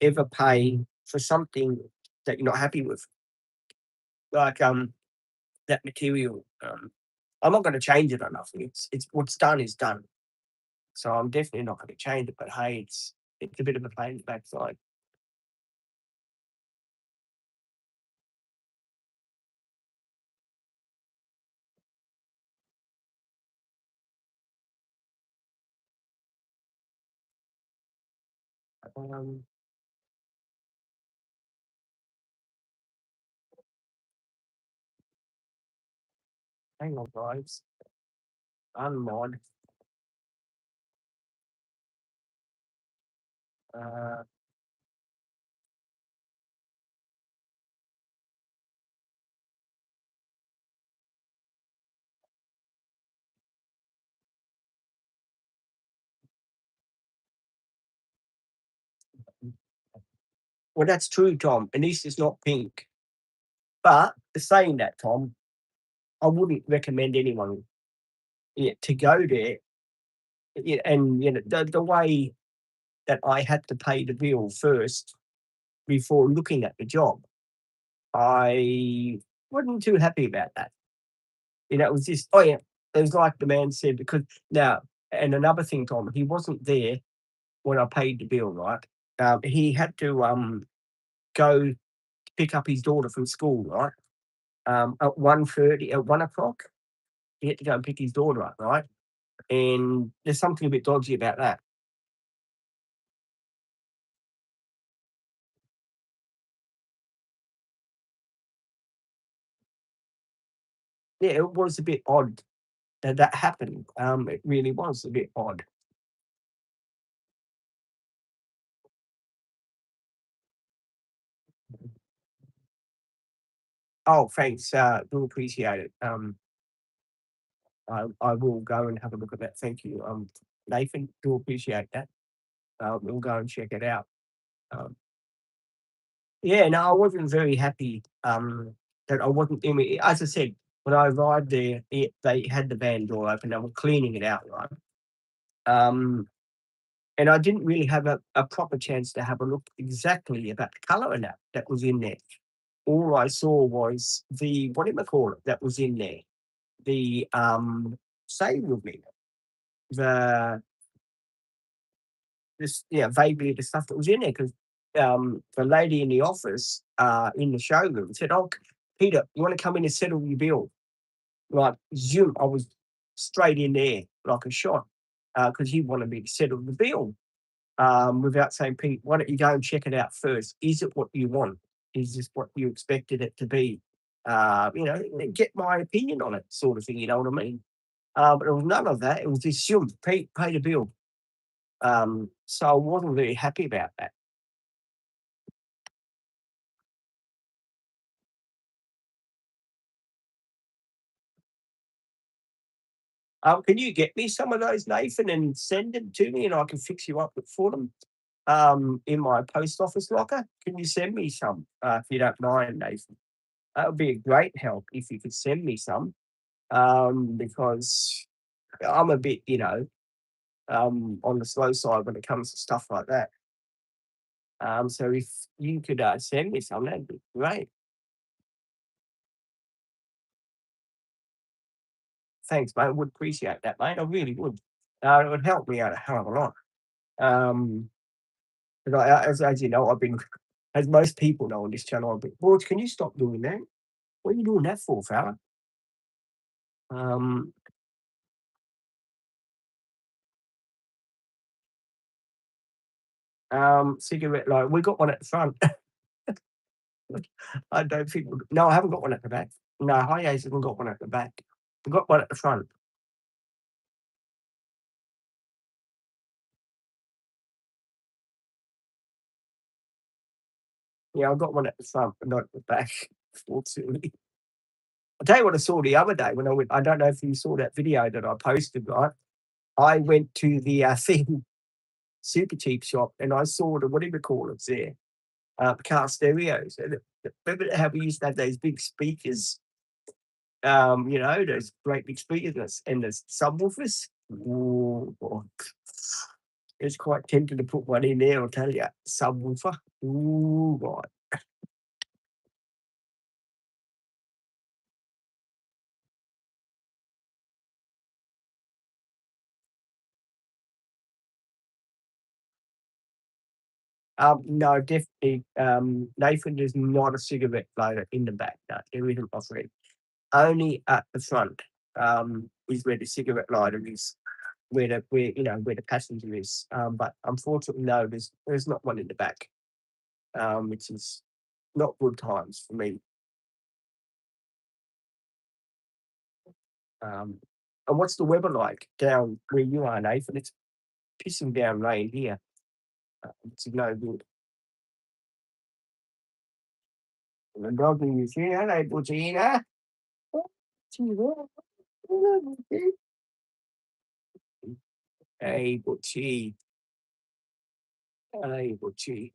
ever pay for something that you're not happy with. Like that material. I'm not going to change it or nothing. It's what's done is done. So I'm definitely not going to change it. But hey, it's a bit of a pain in the backside. Um, Hang on, guys. Unmod. Uh, well, that's true, Tom. And this is not pink. But saying that, Tom, I wouldn't recommend anyone to go there. And the way that I had to pay the bill first before looking at the job, I wasn't too happy about that. It was just, oh yeah, it was like the man said, because now, and another thing, Tom, he wasn't there when I paid the bill, right? He had to go to pick up his daughter from school, right? At 1:30, at 1 o'clock, he had to go and pick his daughter up, right? And there's something a bit dodgy about that. yeah, it was a bit odd that that happened. It really was a bit odd. Oh, thanks. Do appreciate it. I will go and have a look at that. Thank you, Nathan. Do appreciate that. We'll go and check it out. Um, yeah, no, I wasn't very happy. That I wasn't. I mean, as I said, when I arrived there, they had the van door open. They were cleaning it out, right? Um, and I didn't really have a proper chance to have a look exactly about the colour and that was in there. All I saw was the what do you call it that was in there. The say with me, the this yeah, vaguely the stuff that was in there because the lady in the office in the showroom said, "Oh, Peter, you want to come in and settle your bill?" Like zoom, I was straight in there like a shot because he wanted me to settle the bill without saying, "Pete, why don't you go and check it out first? Is it what you want? Is this what you expected it to be?" Get my opinion on it, sort of thing. You know what I mean? But there was none of that. It was just zoom, pay the bill. So I wasn't very happy about that. Can you get me some of those, Nathan, and send them to me, and I can fix you up for them in my post office locker? Can you send me some if you don't mind, Nathan? That would be a great help if you could send me some because I'm a bit, on the slow side when it comes to stuff like that. So if you could send me some, that'd be great. Thanks, mate. I would appreciate that, mate. I really would. It would help me out a hell of a lot. Um, 'Cause as you know, I've been, as most people know on this channel, I've been, George, can you stop doing that? What are you doing that for, fella? Um, Cigarette lighter. We got one at the front. I don't think. No, I haven't got one at the back. No, High Ace hasn't got one at the back. We've got one at the front. Yeah, I've got one at the front, but not at the back, fortunately. I'll tell you what I saw the other day when I went. I don't know if you saw that video that I posted, right? I went to the thing super cheap shop and I saw the what do you call it there? Car stereos. And remember how we used to have those big speakers, those great big speakers and the subwoofers? Ooh, boy. It's quite tempting to put one in there, I'll tell you. Subwoofer. Ooh, boy. No, definitely. Nathan, there's not a cigarette lighter in the back. No, there isn't offering. Only at the front is where the cigarette lighter is, where the passenger is. But unfortunately, no, there's not one in the back, which is not good times for me. Um, and what's the weather like down where you are, Nathan? It's pissing down rain here. It's no good. And the dog is here, hello, Butchina. Hey, Butchie. Hey, Butchie.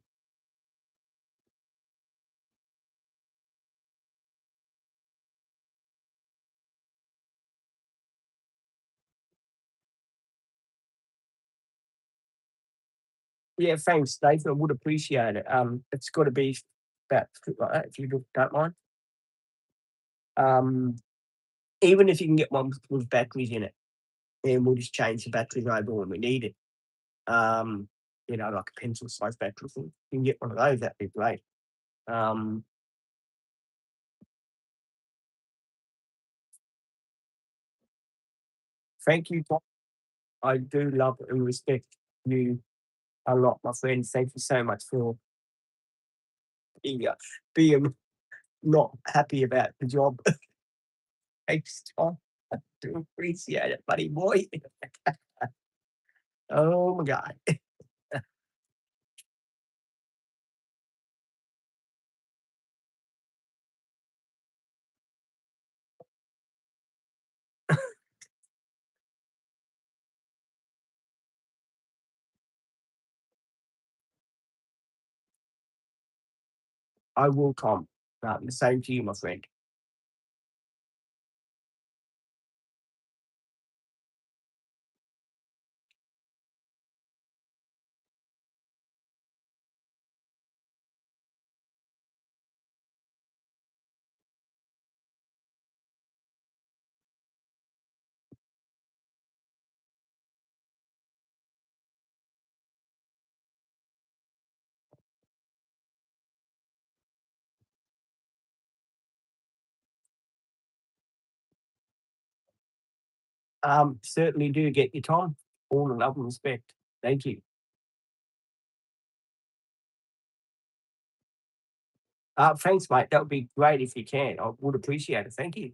Yeah, thanks, Nathan. I would appreciate it. It's got to be about like that if you don't mind. Um, Even if you can get one with batteries in it, then we'll just change the batteries over when we need it. Um, like a pencil sized battery. If you can get one of those, that'd be great. Um, Thank you, Tom. I do love and respect you a lot, my friend. Thank you so much for being, being not happy about the job. Thanks, Tom. I do appreciate it, buddy boy. Oh my God. I will, Tom. The same to you, my friend. Certainly do get your Tom. All the love and respect. Thank you. Thanks, mate. That would be great if you can. I would appreciate it. Thank you.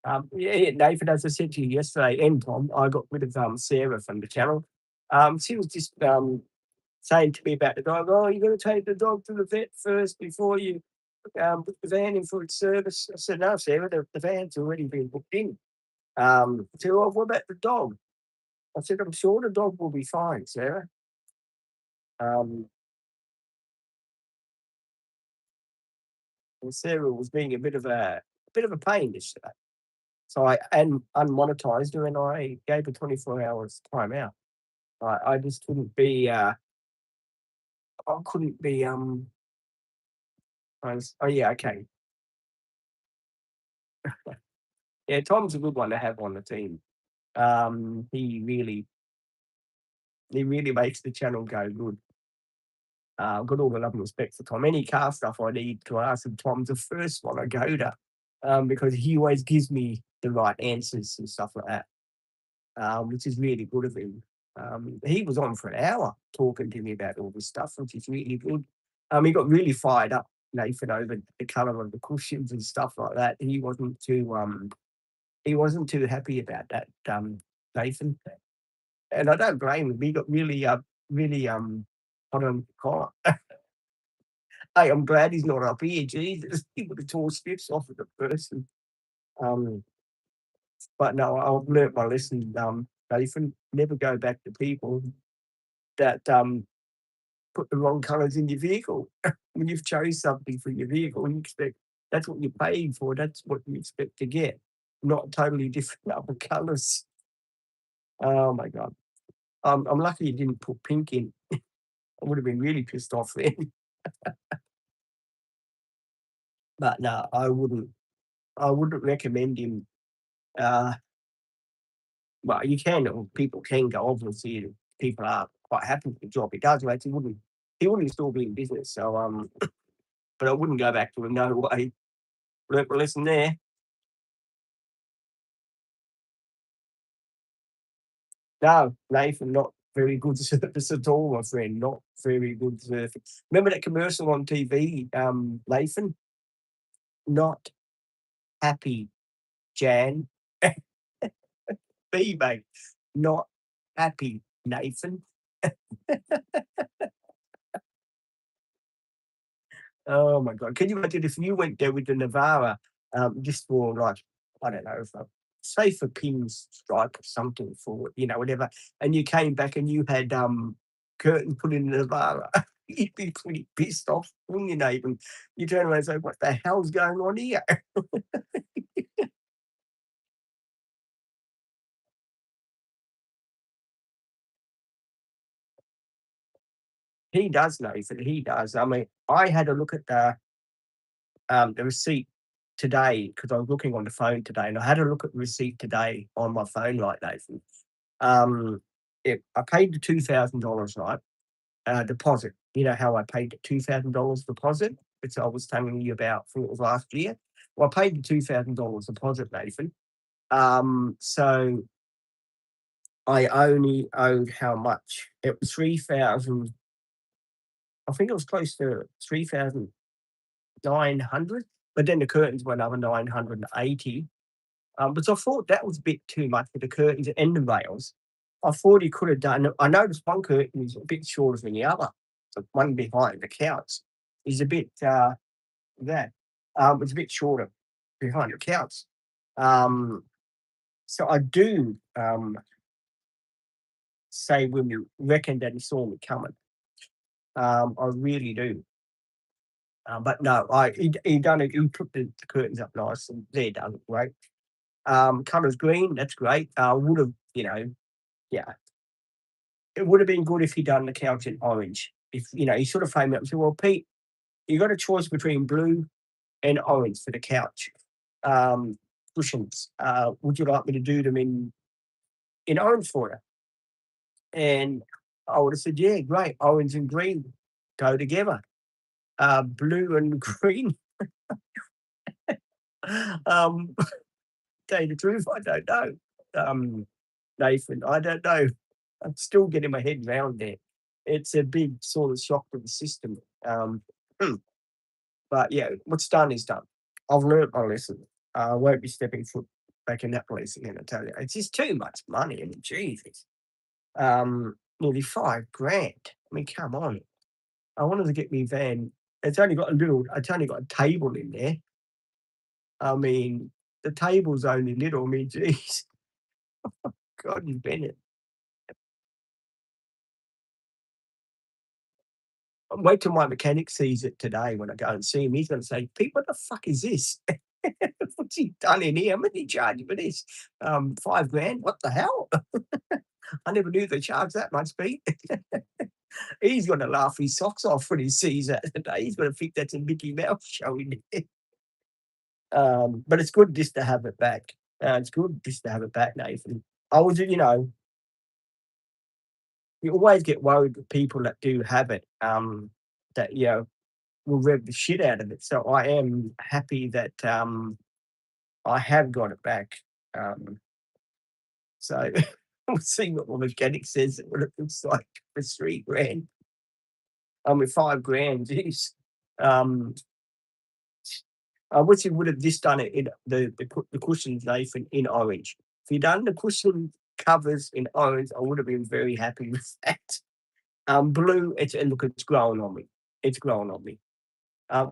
Yeah, yeah, Nathan, as I said to you yesterday, and Tom, I got rid of Sarah from the channel. She was just saying to me about the dog. Oh, you got to take the dog to the vet first before you put the van in for its service. I said, no, Sarah, the van's already been booked in. She said, oh, what about the dog? I said, I'm sure the dog will be fine, Sarah. Um, and Sarah was being a bit of a pain yesterday. So I unmonetized her and I gave her 24 hours time out. I just couldn't be. Oh yeah, okay. Yeah, Tom's a good one to have on the team. Um, he really he really makes the channel go good. I've got all the love and respect for Tom. Any car stuff I need to ask him, Tom's the first one I go to, because he always gives me the right answers and stuff like that, which is really good of him. He was on for an hour talking to me about all this stuff, which is really good. He got really fired up, Nathan, over the colour of the cushions and stuff like that. He wasn't too happy about that, Nathan. And I don't blame him. He got really hot on the collar. Hey, I'm glad he's not up here. Jesus, he would have tore slips off of the person. Um, but no, I've learnt my lesson, Nathan. Never go back to people that put the wrong colours in your vehicle. When you've chose something for your vehicle, you expect that's what you're paying for. That's what you expect to get, not totally different other colours. Oh my God. I'm lucky you didn't put pink in. I would have been really pissed off then. But no, I wouldn't recommend him. Uh, well, you can, or people can go, obviously, and people are quite happy with the job he does, mate. He wouldn't still be in business. So, but I wouldn't go back to him, no way. Learnt my lesson there. No, Nathan, not very good service at all, my friend. Not very good service. Remember that commercial on TV, Nathan? Not happy, Jan. Me, mate. Not happy, Nathan. Oh my God. Can you imagine if you went there with the Navara, just for like, I don't know, for, say for pins stripe or something for, whatever, and you came back and you had curtain put in the Navara, you'd be pretty pissed off, wouldn't you, Nathan? You turn around and say, what the hell's going on here? He does, Nathan. He does. I mean, I had a look at the receipt today because I was looking on the phone today, and I had a look at the receipt today on my phone, like Nathan. Um, I paid the $2,000, right? Deposit. You know how I paid the $2,000 deposit, which I was telling you about. I think it was last year. Well, I paid the $2,000 deposit, Nathan. So I only owed how much? It was 3,000. I think it was close to 3,900, but then the curtains went over 980. But I thought that was a bit too much for the curtains and the rails. I thought he could have done. I noticed one curtain is a bit shorter than the other. The one behind the couch is a bit that it's a bit shorter behind the couch. Um, so I do say when we reckon that he saw me coming. I really do. But no, he done it. He took the curtains up nice and they're done great. Colours green, that's great. Would have, yeah, it would have been good if he done the couch in orange. If he sort of framed it up and said, "Well, Pete, you got a choice between blue and orange for the couch cushions. Would you like me to do them in orange for you?" And I would have said, "Yeah, great. Orange and green go together. Blue and green." um, tell you the truth, I don't know. Nathan, I don't know. I'm still getting my head round it. It's a big sort of shock to the system. But yeah, what's done is done. I've learnt my lesson. I won't be stepping foot back in that place again, I tell you. It's just too much money. I mean, Jesus. Nearly 5 grand. I mean, come on. I wanted to get me van. It's only got a table in there. I mean, the table's only little. I mean, geez, God, you Bennett. Wait till my mechanic sees it today when I go and see him. He's gonna say, "Pete, what the fuck is this? What's he done in here? How much he charge you for this? 5 grand? What the hell? I never knew they charged that much, Pete." He's gonna laugh his socks off when he sees that today. He's gonna think that's a Mickey Mouse show in there. But it's good just to have it back. It's good just to have it back, Nathan. I was, you always get worried with people that do have it, that, will rev the shit out of it. So I am happy that, I have got it back. Um, so we'll see what my mechanic says, what it looks like for 3 grand. I mean, 5 grand, geez. Um, I wish you would have just done it in the cushions, Nathan, in orange. If you done the cushion covers in orange, I would have been very happy with that. Blue, and look, it's growing on me. It's growing on me.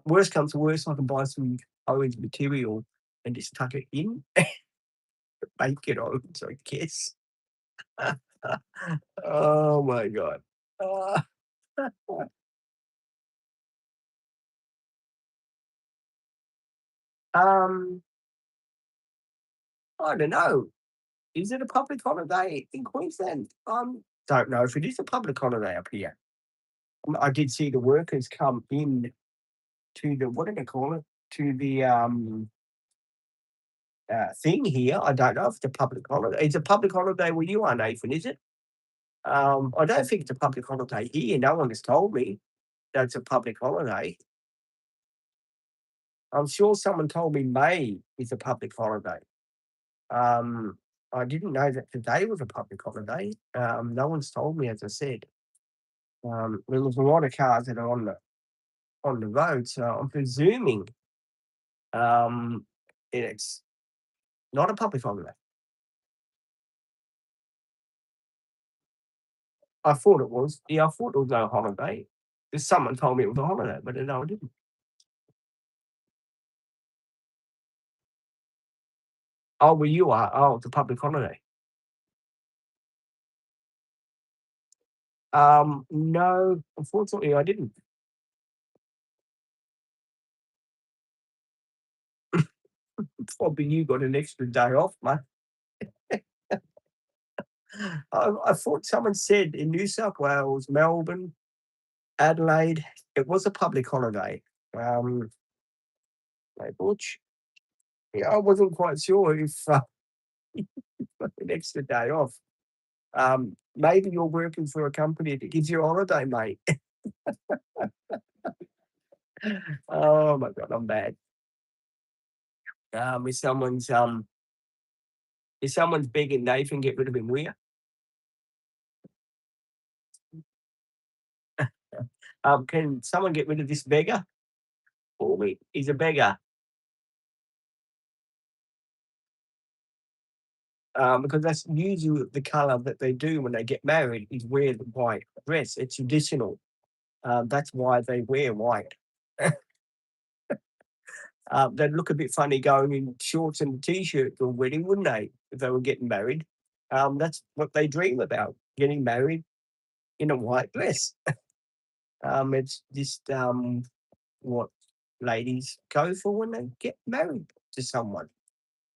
Worst comes to worst, I can buy some orange material and just tuck it in, make it orange, I guess. Oh my god. Uh, um, I don't know. Is it a public holiday in Queensland? Don't know if it is a public holiday up here. I did see the workers come in to the what do they call it? To the thing here. I don't know if it's a public holiday. It's a public holiday where you are, Nathan, is it? I don't think it's a public holiday here. No one has told me that it's a public holiday. I'm sure someone told me May is a public holiday. Um, I didn't know that today was a public holiday. No one's told me, as I said. There's a lot of cars that are on the road, so I'm presuming um, it's not a public holiday. I thought it was. Yeah, I thought it was a holiday. Someone told me it was a holiday, but no, I didn't. Oh, well, you are. Oh, it's a public holiday. No, unfortunately, I didn't. Probably you got an extra day off, mate. I thought someone said in New South Wales, Melbourne, Adelaide, it was a public holiday. Um, like, which, yeah, I wasn't quite sure if an extra day off. Maybe you're working for a company that gives you a holiday, mate. Oh my god, I'm bad. Um, if someone's um, if someone's begging Nathan, get rid of him, will you? Can someone get rid of this beggar for me? He's a beggar. Because that's usually the color that they do when they get married is wear the white dress. It's traditional. That's why they wear white. They'd look a bit funny going in shorts and a t-shirt to a wedding, wouldn't they? If they were getting married. That's what they dream about, getting married in a white dress. It's just what ladies go for when they get married to someone.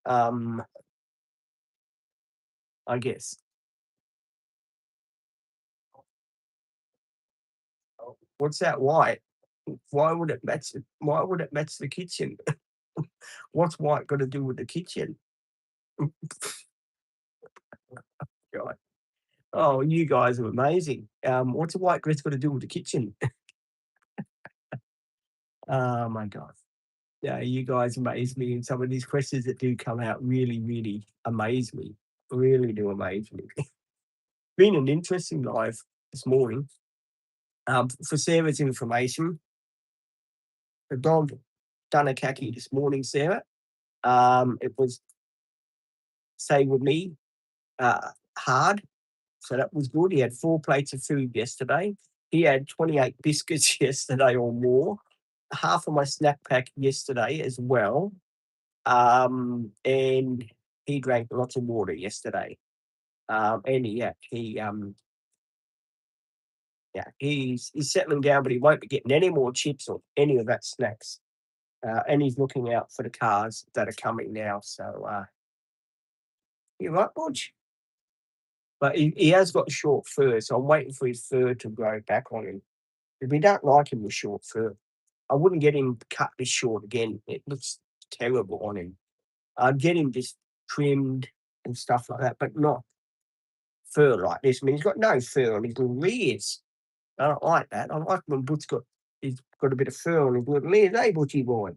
Um, I guess. What's that white? Why would it match? Why would it match the kitchen? What's white got to do with the kitchen? God. Oh, you guys are amazing. What's a white dress got to do with the kitchen? Oh my God. Yeah, you guys amaze me, and some of these questions that do come out really, really amaze me. Really do amaze me. Been an interesting live this morning. For Sarah's information, the dog done a khaki this morning, Sarah. It was stay with me hard, so that was good. He had 4 plates of food yesterday. He had 28 biscuits yesterday or more. Half of my snack pack yesterday as well. And he drank lots of water yesterday. And he's settling down, but he won't be getting any more chips or any of that snacks. And he's looking out for the cars that are coming now. So you're right, Bodge. But he has got short fur, so I'm waiting for his fur to grow back on him. If we don't like him with short fur, I wouldn't get him cut this short again. It looks terrible on him. I'd get him just trimmed and stuff like that, but not fur like this. I mean, he's got no fur on his little ears. I don't like that. I like when he's got a bit of fur on his little ears, eh, Butchie boy?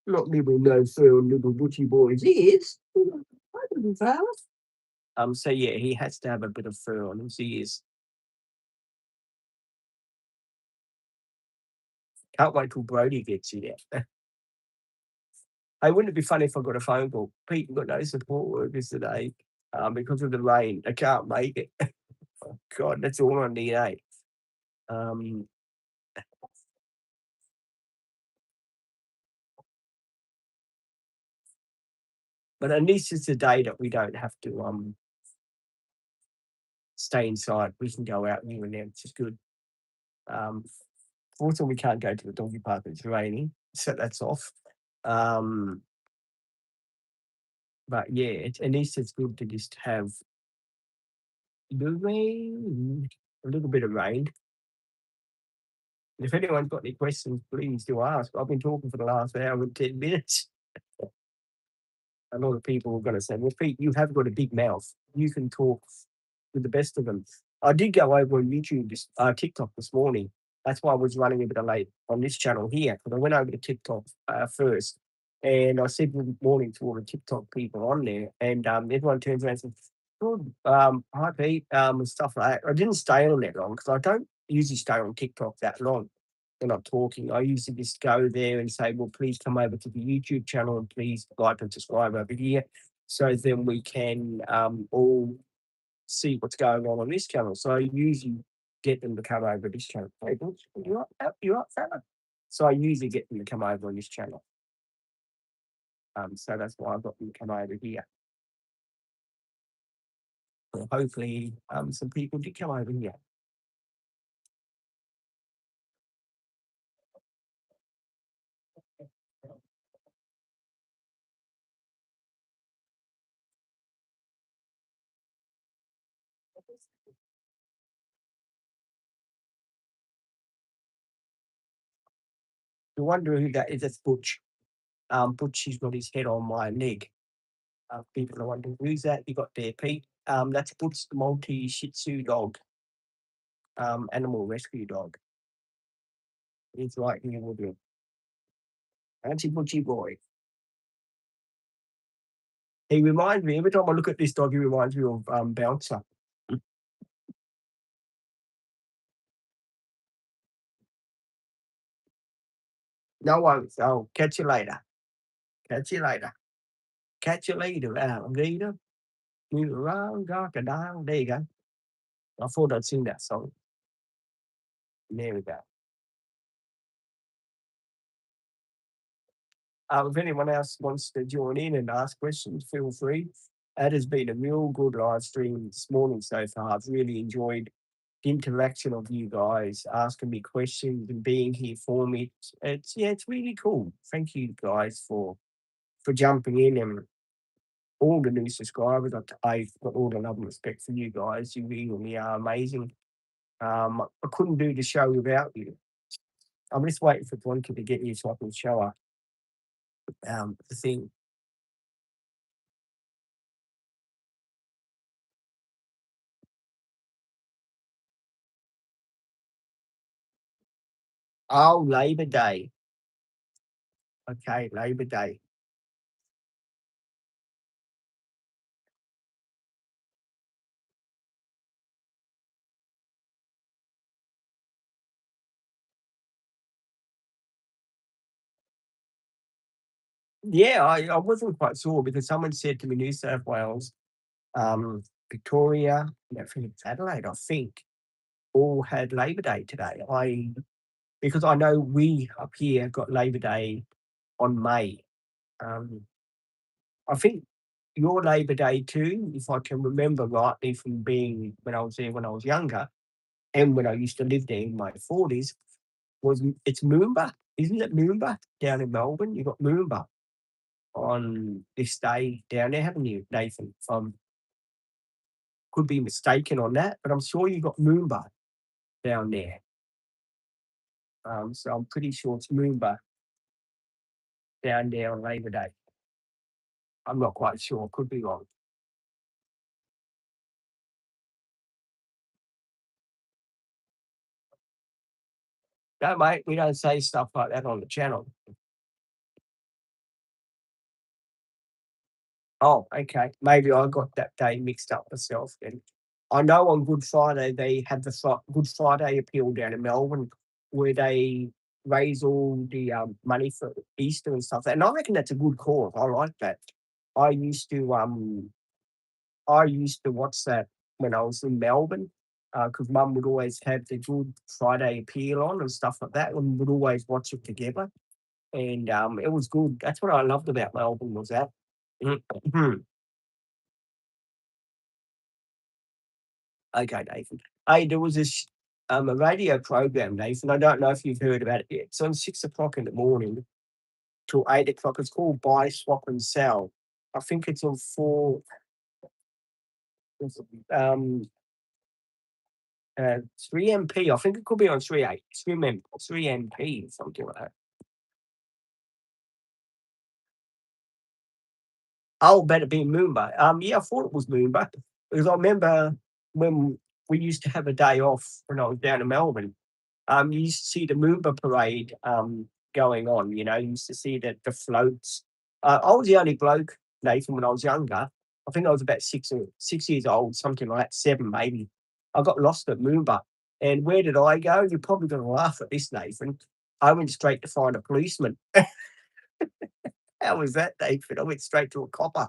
Not little no fur on little Butchie boy's ears. Hi, little fella. So yeah, he has to have a bit of fur on his ears. Can't wait till Brody gets here. Hey, wouldn't it be funny if I got a phone call? Pete, we've got no support workers today because of the rain. I can't make it. Oh, God, that's all I need, eh? Um, but at least it's a day that we don't have to stay inside. We can go out here and there, which is good. Um, Fortunately, we can't go to the doggy park. It's raining, so that's off. Um, but yeah, at least it's good to just have the rain, a little bit of rain. If anyone's got any questions, please do ask. I've been talking for the last hour and 10 minutes. A lot of people are going to say, well, Pete, you have got a big mouth. You can talk with the best of them. I did go over on YouTube, TikTok this morning. That's why I was running a bit late on this channel here, because I went over to TikTok first. And I said good morning to all the TikTok people on there. And everyone turns around and says, good, hi, Pete, and stuff like that. I didn't stay on that long because I don't usually stay on TikTok that long when I'm talking. I usually just go there and say, well, please come over to the YouTube channel and please like and subscribe over here. So then we can all see what's going on this channel. So I usually get them to come over this channel. Hey, Butch, you right, fella? So I usually get them to come over on this channel. So that's why I've got them to come over here. So hopefully, some people did come over here. You wonder who that is. That's Butch. Butch, he's got his head on my leg. People are wondering who's that you got there, Pete. That's Butch, the Maltese Shih Tzu dog, animal rescue dog. He's right here with you. Auntie Butchie boy. He reminds me, every time I look at this dog, he reminds me of Bouncer. No worries. I'll catch you later. Catch you later. Catch you later, alligator. Move around, crocodile. There you go. I thought I'd sing that song. There we go. If anyone else wants to join in and ask questions, feel free. It has been a real good live stream this morning so far. I've really enjoyed the interaction of you guys asking me questions and being here for me. It's yeah, it's really cool. Thank you guys for jumping in and all the new subscribers. I've got all the love and respect for you guys. You really are amazing. I couldn't do the show without you. I'm just waiting for Blanca to get here so I can show her the thing. Oh, Labor Day. Okay, Labor Day. Yeah, I wasn't quite sure because someone said to me New South Wales, Victoria, and I think it's Adelaide, I think, all had Labor Day today. Because I know we up here got Labor Day on May. Um, I think your Labor Day too, if I can remember rightly from being when I was there when I was younger, and when I used to live there in my 40s, it's Moomba, isn't it Moomba down in Melbourne? You got Moomba on this day down there, haven't you, Nathan? Could be mistaken on that, but I'm sure you got Moomba down there. So I'm pretty sure it's Moomba down there on Labor Day. I'm not quite sure, could be wrong. No, mate, we don't say stuff like that on the channel. Oh, okay. Maybe I got that day mixed up myself then. I know on Good Friday they had the Good Friday appeal down in Melbourne where they raise all the money for Easter and stuff. And I reckon that's a good cause. I like that. I used to watch that when I was in Melbourne because Mum would always have the Good Friday appeal on and stuff like that, and we'd always watch it together. And it was good. That's what I loved about Melbourne was that. Okay, Nathan. Hey, there was a radio program, Nathan. I don't know if you've heard about it yet. It's on 6 o'clock in the morning till 8 o'clock. It's called Buy, Swap, and Sell. I think it's on um, 3MP. I think it could be on 3MP, something like that. Oh, better be Moomba. Yeah, I thought it was Moomba because I remember when we used to have a day off when I was down in Melbourne. You used to see the Moomba parade going on. You used to see the floats. I was the only bloke, Nathan, when I was younger. I think I was about 6 years old, something like that, 7 maybe. I got lost at Moomba. And where did I go? You're probably going to laugh at this, Nathan. I went straight to find a policeman. How was that, Nathan? I went straight to a copper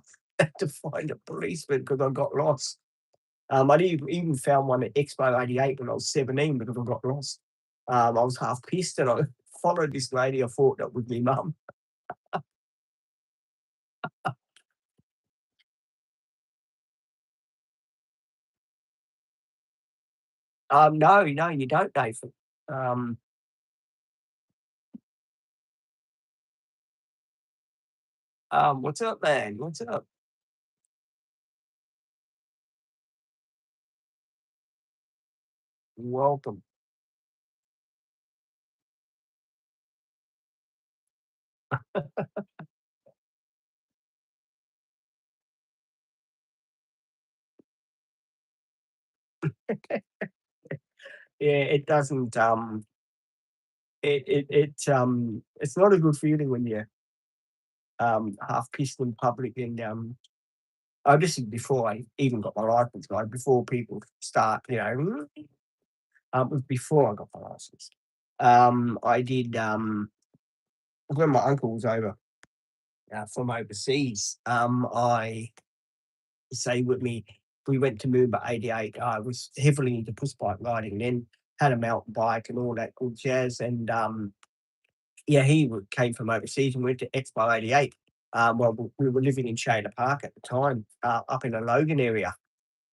to find a policeman because I got lost. I didn't even found one at Expo 88 when I was 17 because I got lost. I was half pissed and I followed this lady. I thought that was my mum. No, no, you don't, Nathan. Um, what's up, man? What's up? Welcome. Yeah, it doesn't. It's not a good feeling when you're half pissed in public and oh, this is before I even got my license, like before people start, it was before I got my license. I did. when my uncle was over from overseas, I say with me, we went to Moomba '88. I was heavily into push bike riding then, had a mountain bike and all that good jazz. And yeah, came from overseas and went to Expo '88. Well, we were living in Shayla Park at the time, up in the Logan area.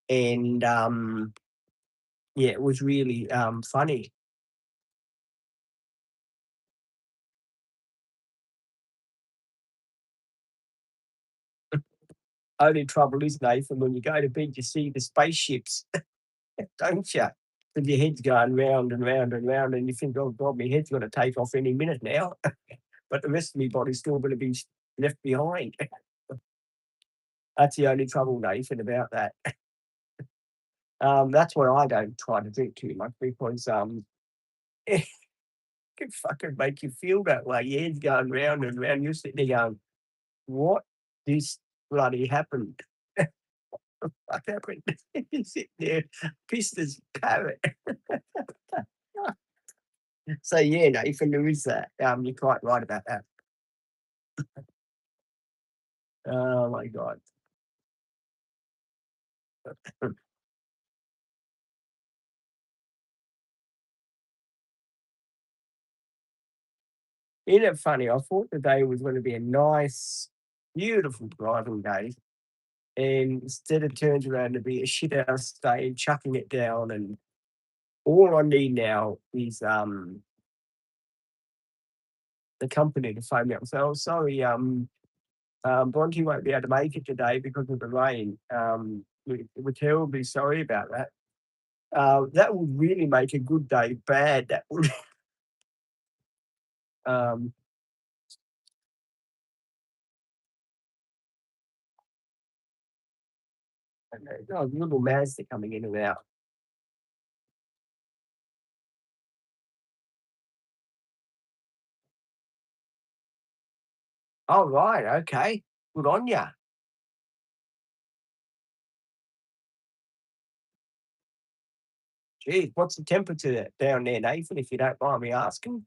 And yeah, it was really funny. Only trouble is, Nathan, when you go to bed, you see the spaceships, don't you? And your head's going round and round and round, and you think, oh God, my head's going to take off any minute now. But the rest of my body's still going to be left behind. That's the only trouble, Nathan, about that. That's why I don't try to drink too much because it can fucking make you feel that way. Your head's going round and round. You're sitting there going, what this bloody happened? What happened? You sit there, pissed as a parrot. So yeah, Nathan, there is that. You're quite right about that. Oh my God. Isn't it funny? I thought the day was going to be a nice, beautiful driving day, and instead it turns around to be a shit house day and chucking it down. And all I need now is the company to phone me up and say, "Oh, sorry, Bronte won't be able to make it today because of the rain. We're terribly sorry about that." That would really make a good day bad. That would. um, oh, little Mazda coming in and out. Oh, right, okay. Good on ya. Geez, what's the temperature down there, Nathan, if you don't mind me asking?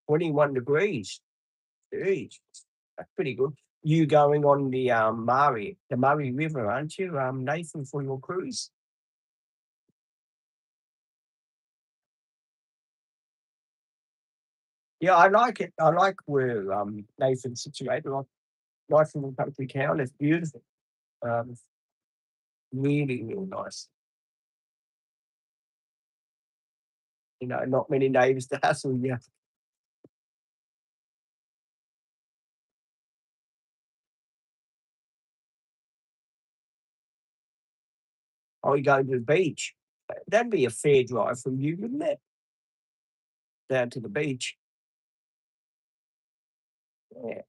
21 degrees. Jeez, that's pretty good. You going on the Murray River, aren't you, Nathan, for your cruise? Yeah, I like it. I like where, Nathan's situated, like, nice little country town. It's beautiful. Um, really, really nice. Not many neighbours to hassle you. Oh, you going to the beach? That'd be a fair drive from you, wouldn't it? Down to the beach. Yeah,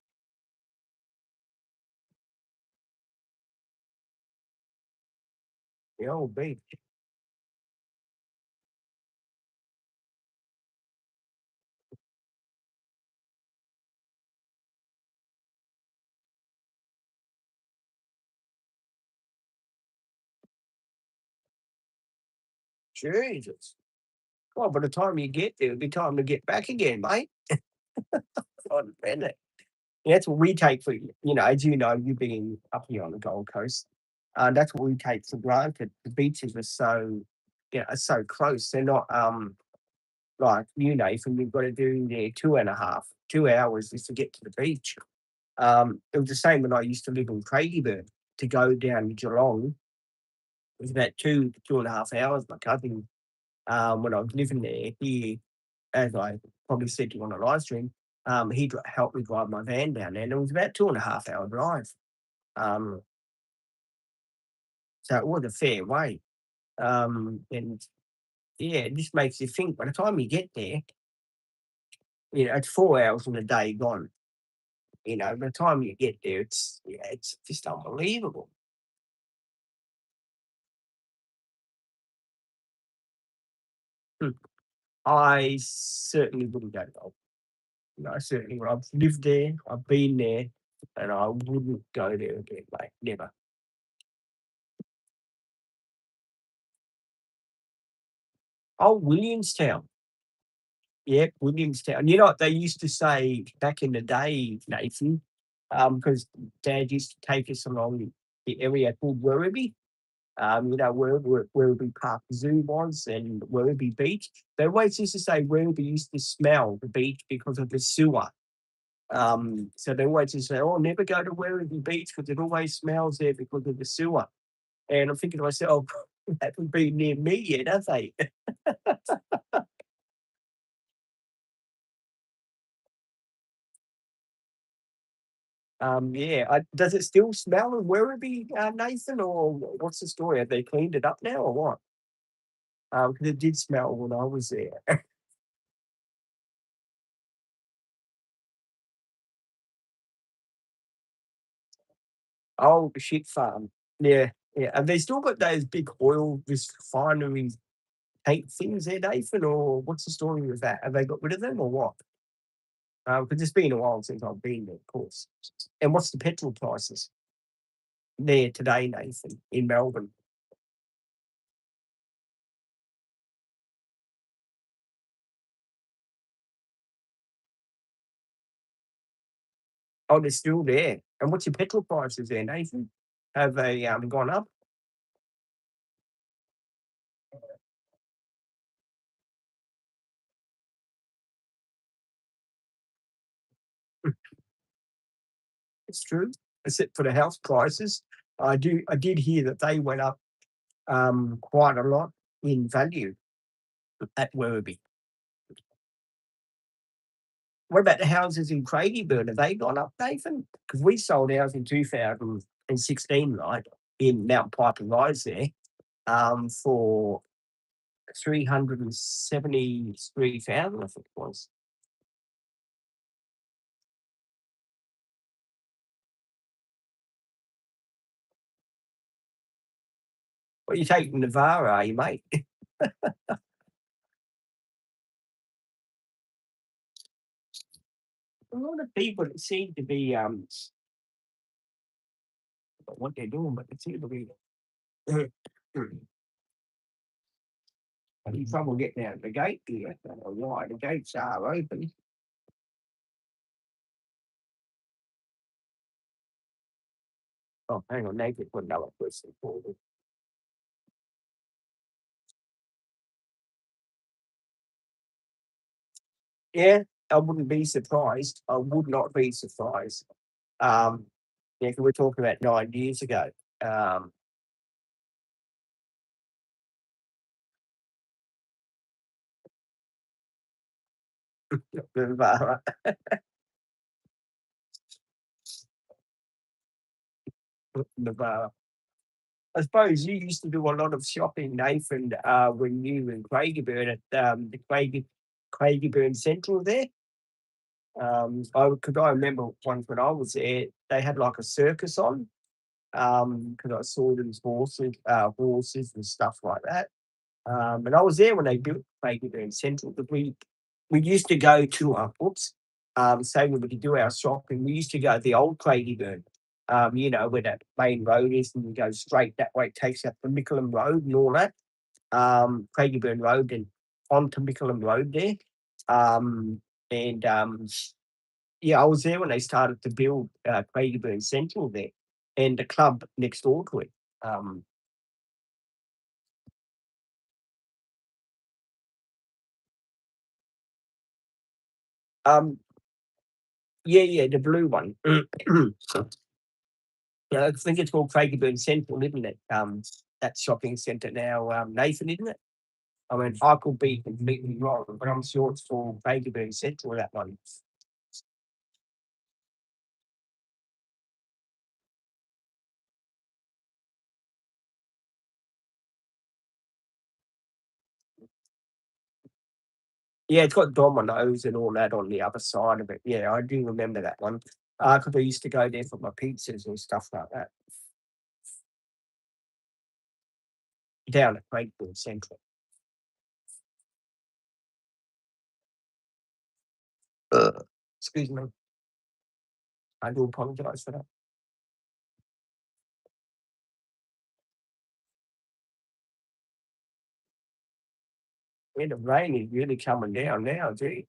the old beach. Jesus. Well, by the time you get there, it'll be time to get back again, mate. God, man, that's what we take for as you've been up here on the Gold Coast, that's what we take for granted. The beaches are are so close. They're not, like Nathan, you've got to do there 2 hours just to get to the beach. It was the same when I used to live in Craigieburn. To go down to Geelong, it was about 2.5 hours. My cousin, when I was living there, as I probably said to you on a live stream, he helped me drive my van down there, and it was about 2.5 hour drive. Um, so it was a fair way. And yeah, it just makes you think. By the time you get there, it's 4 hours in a day gone. By the time you get there, it's just unbelievable. Hmm. I certainly wouldn't go gold. No, I certainly would. I've lived there, I've been there, and I wouldn't go there again, mate. Never. Oh, Williamstown. Yeah, Williamstown. You know what they used to say back in the day, Nathan? Because Dad used to take us along the area called Werribee. You know, where Werribee Park Zoo was and Werribee Beach. They always used to say Werribee used to smell the beach because of the sewer. So they always just say, "Oh, never go to Werribee Beach because it always smells there because of the sewer." And I'm thinking to myself, "They haven't been near me yet, have they?" Yeah. Does it still smell in Werribee, Nathan, or what's the story? Have they cleaned it up now or what? Because it did smell when I was there. Oh, the shit farm. Yeah, yeah. Have they still got those big oil refinery paint things there, Nathan, or what's the story with that? Have they got rid of them or what? Because it's been a while since I've been there, of course. And what's the petrol prices there today, Nathan, in Melbourne? Oh, they're still there. And what's your petrol prices there, Nathan? Have they gone up? It's true. Except for the house prices. I did hear that they went up quite a lot in value at Werribee. What about the houses in Craigieburn? Have they gone up, Nathan? Because we sold ours in 2016, right, in Mount Piper Rise there, for 373,000, I think it was. Well, you're taking Navara, are you, mate? A lot of people that seem to be, what they're doing, but they seem to be having trouble getting out of the gate here. I don't know why. The gates are open. Oh, hang on, Nathan put another person forward. Yeah, I wouldn't be surprised. I would not be surprised. Um, yeah, 'cause we're talking about 9 years ago. Um, Navara, Navara. I suppose you used to do a lot of shopping, Nathan, when you were in Craigieburn at the Craigieburn Central there. I remember once when I was there, they had like a circus on. Because I saw these horses and stuff like that. And I was there when they built Craigieburn Central. But we used to go to oops, say when we could do our shopping, we used to go to the old Craigieburn. You know, where that main road is, and you go straight that way, it takes up the Mickleham Road and all that. Craigieburn Road and onto Mickleham Road there. Um, and yeah, I was there when they started to build Craigieburn Central there, and the club next door to it. Um, um, yeah, yeah, the blue one. Yeah, I think it's called Craigieburn Central, isn't it? That shopping centre now, Nathan, isn't it? I mean, I could be completely wrong, but I'm sure it's called Craigieburn Central, that one. Yeah, it's got Domino's and all that on the other side of it. Yeah, I do remember that one. Because I used to go there for my pizzas and stuff like that down at Craigieburn Central. Excuse me. I do apologise for that. The rain is really coming down now, gee.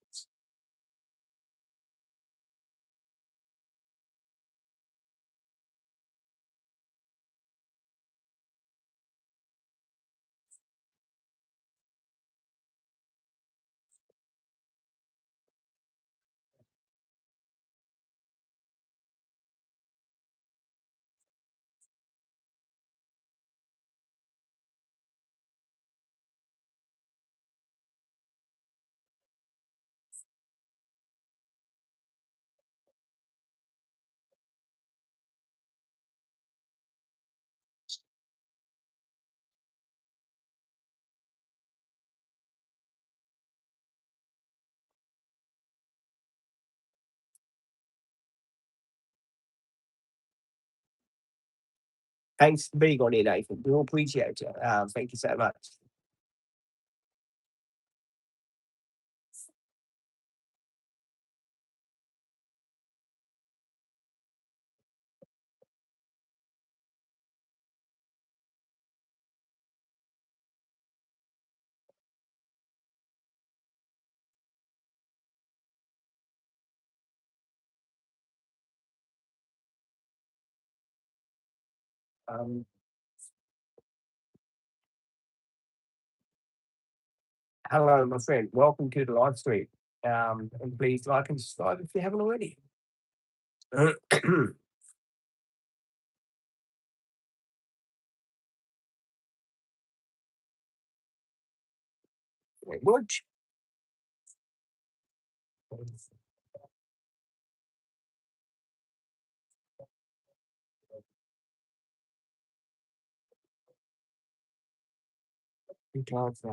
Thanks for being on here, Nathan. We all appreciate you. Thank you so much. Um, Hello, my friend. Welcome to the live stream. And please like and subscribe if you haven't already. Wait, what? You can't say.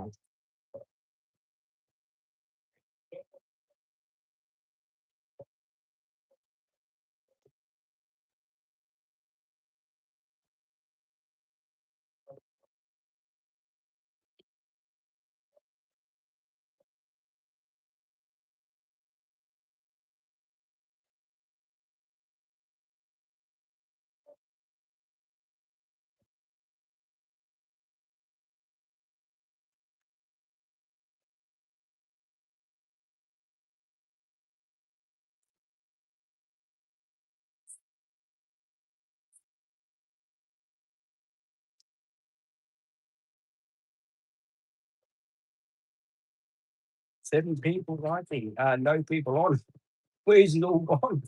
7 people, I think. No people on. Where's it all gone?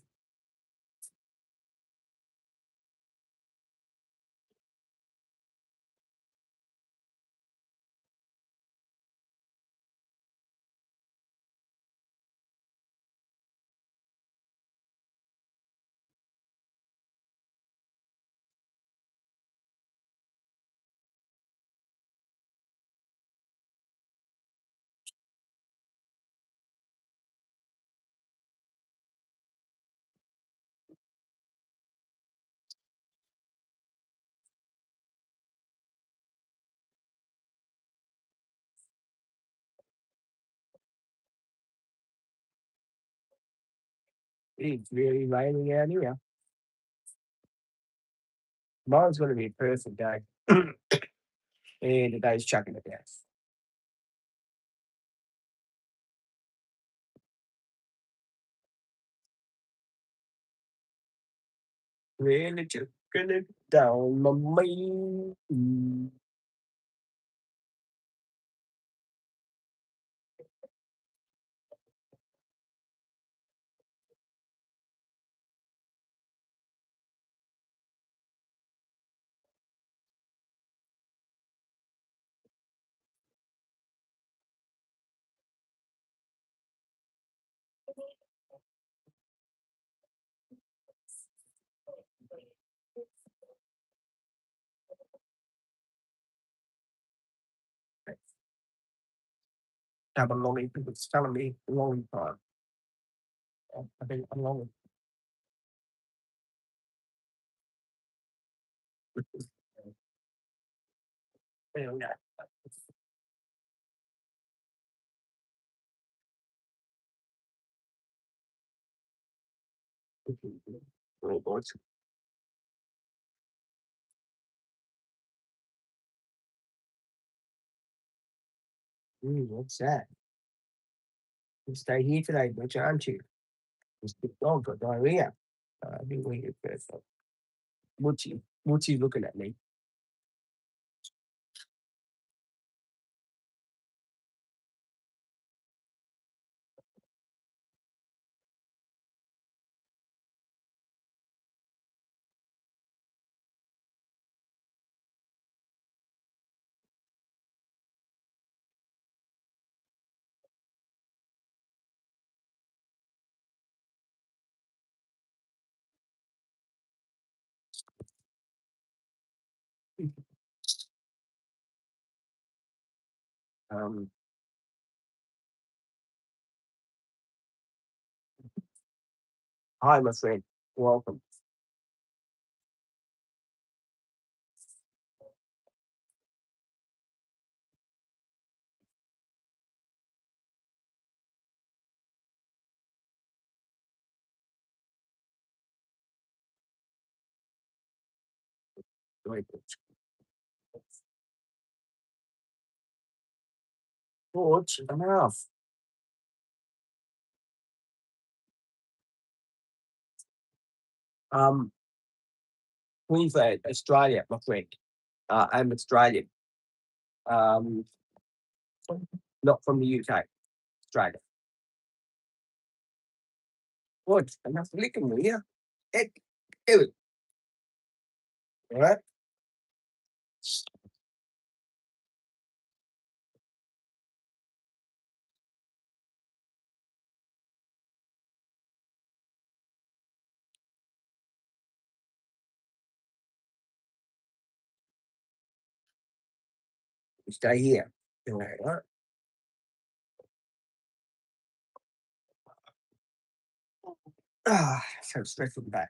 It's really raining out here. Tomorrow's going to be a perfect day. And today's chucking it down. Really chucking it down on me. I'm a lonely people telling me lonely time. I think I'm lonely. Yeah. Oh, boys. What's that? You stay here today, Butch, aren't you? This big dog got diarrhea. I think we get first. What's he looking at me? Um, Hi, my friend. Welcome. Wait, George, enough. Um, Queensland, Australia, my friend. I'm Australian. Um, Not from the UK, Australia. George, enough licking me here. Heck, do it. All right. Stay here. All right. So stressful back.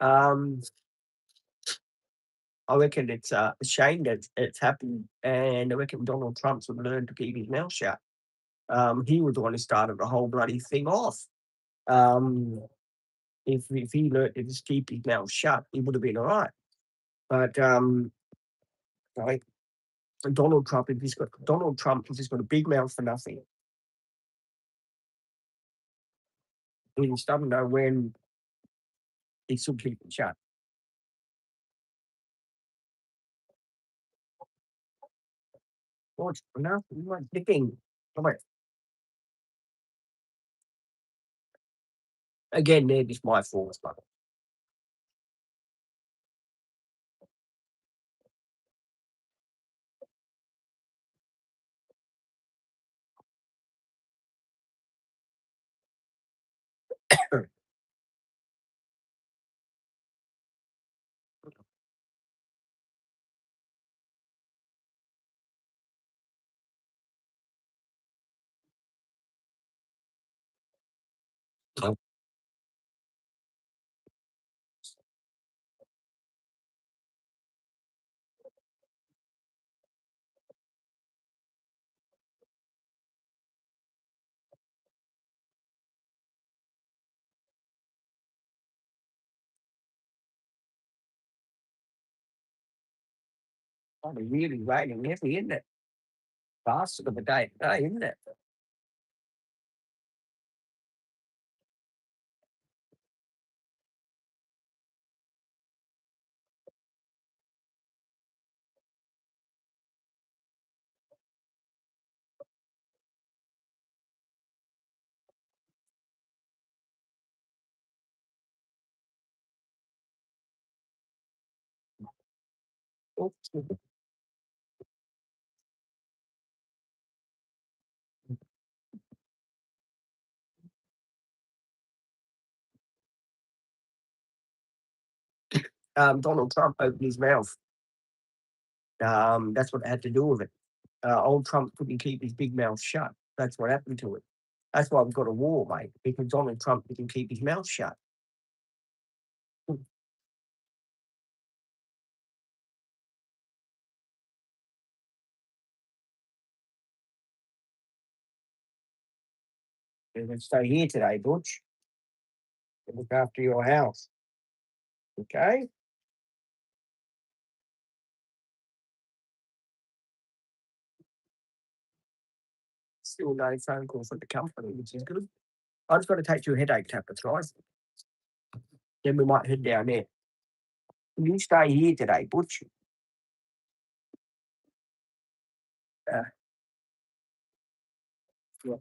Um, I reckon it's a shame that it's happened, and I reckon Donald Trump should learn to keep his mouth shut. He was the one who started the whole bloody thing off. Um, if he learned to just keep his mouth shut, he would have been all right. But like Donald Trump has just got a big mouth for nothing. He just doesn't know when he should keep it shut. What's enough? You like dipping. Come on. Again, they're just my fault, but it's really raining heavy, isn't it? Bastard of a day today, isn't it? Oops. Donald Trump opened his mouth. That's what had to do with it. Old Trump couldn't keep his big mouth shut. That's what happened to it. That's why we've got a war, mate, because Donald Trump didn't keep his mouth shut. They're going to stay here today, Butch. and look after your house. Okay? Still no phone call from the company, which is good. I just got to take 2 headache tablets, guys. Then we might head down there. You stay here today, Butch. Uh, yeah.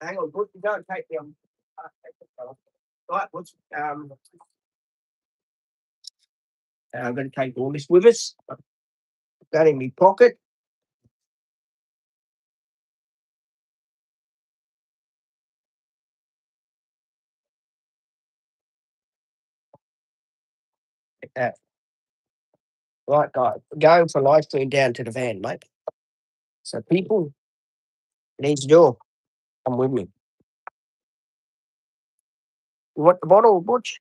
Hang on, Butch, you don't take them. Right, Butch, I'm going to take all this with us. That in my pocket. Uh, right, guys, going for live stream down to the van, mate. So people needs to do. Come with me. You want the bottle, Butch?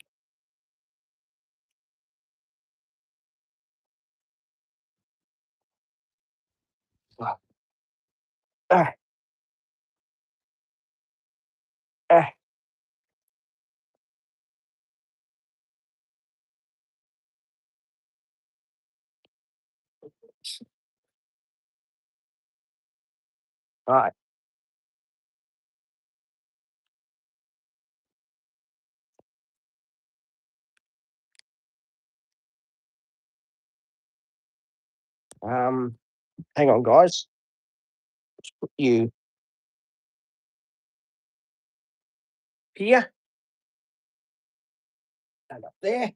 Ah, ah. Right. Hang on, guys. Put you here and up there.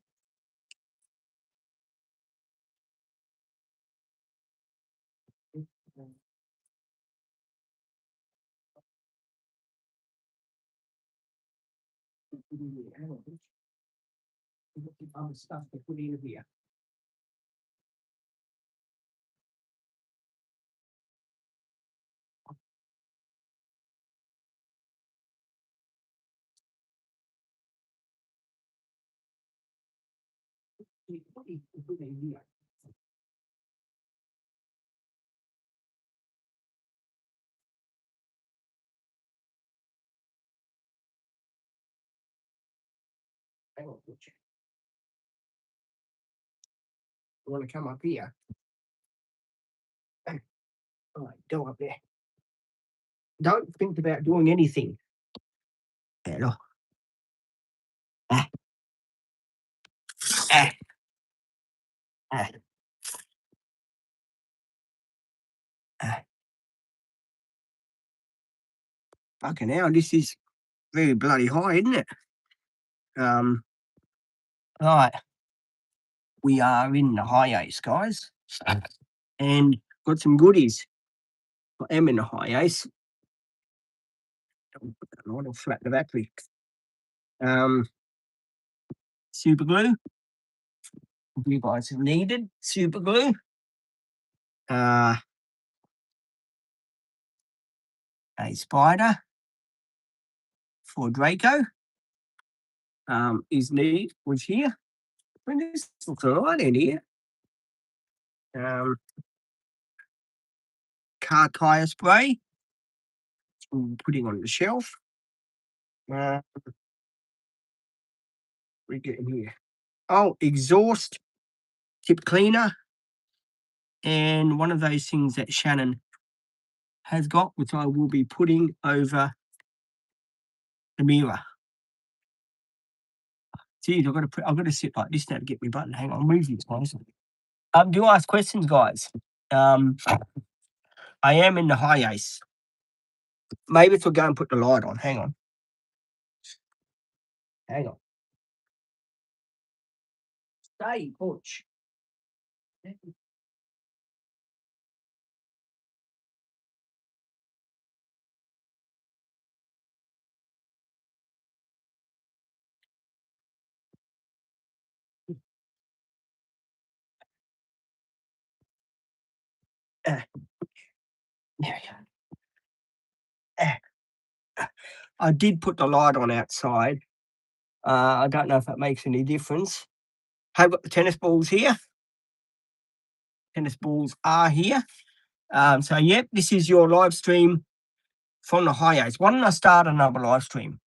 Other stuff to put in here. Hang on, Butch. You want to come up here? All right, go up there. Don't think about doing anything. Hello. Ah, ah, ah, ah. Fucking hell, this is very bloody high, isn't it? Um, right. We are in the high ace, guys, and got some goodies. I am in the high ace. Don't put that on, I'll flat the battery. Super glue. You guys have needed super glue. A spider for Draco. His knee was here. When this looks alright in here. Car tire spray. Putting on the shelf. We get in here. Oh, exhaust tip cleaner, and one of those things that Shannon has got, which I will be putting over the mirror. Geez, I've got to sit like this now to get my button. Hang on, move this, guys. Do ask questions, guys. I am in the high ace. Maybe if we go and put the light on. Hang on. Hang on. Stay, Butch. There we go. I did put the light on outside. I don't know if that makes any difference. I've got the tennis balls here. Tennis balls are here. So, yep, this is your live stream from the high ace. Why don't I start another live stream?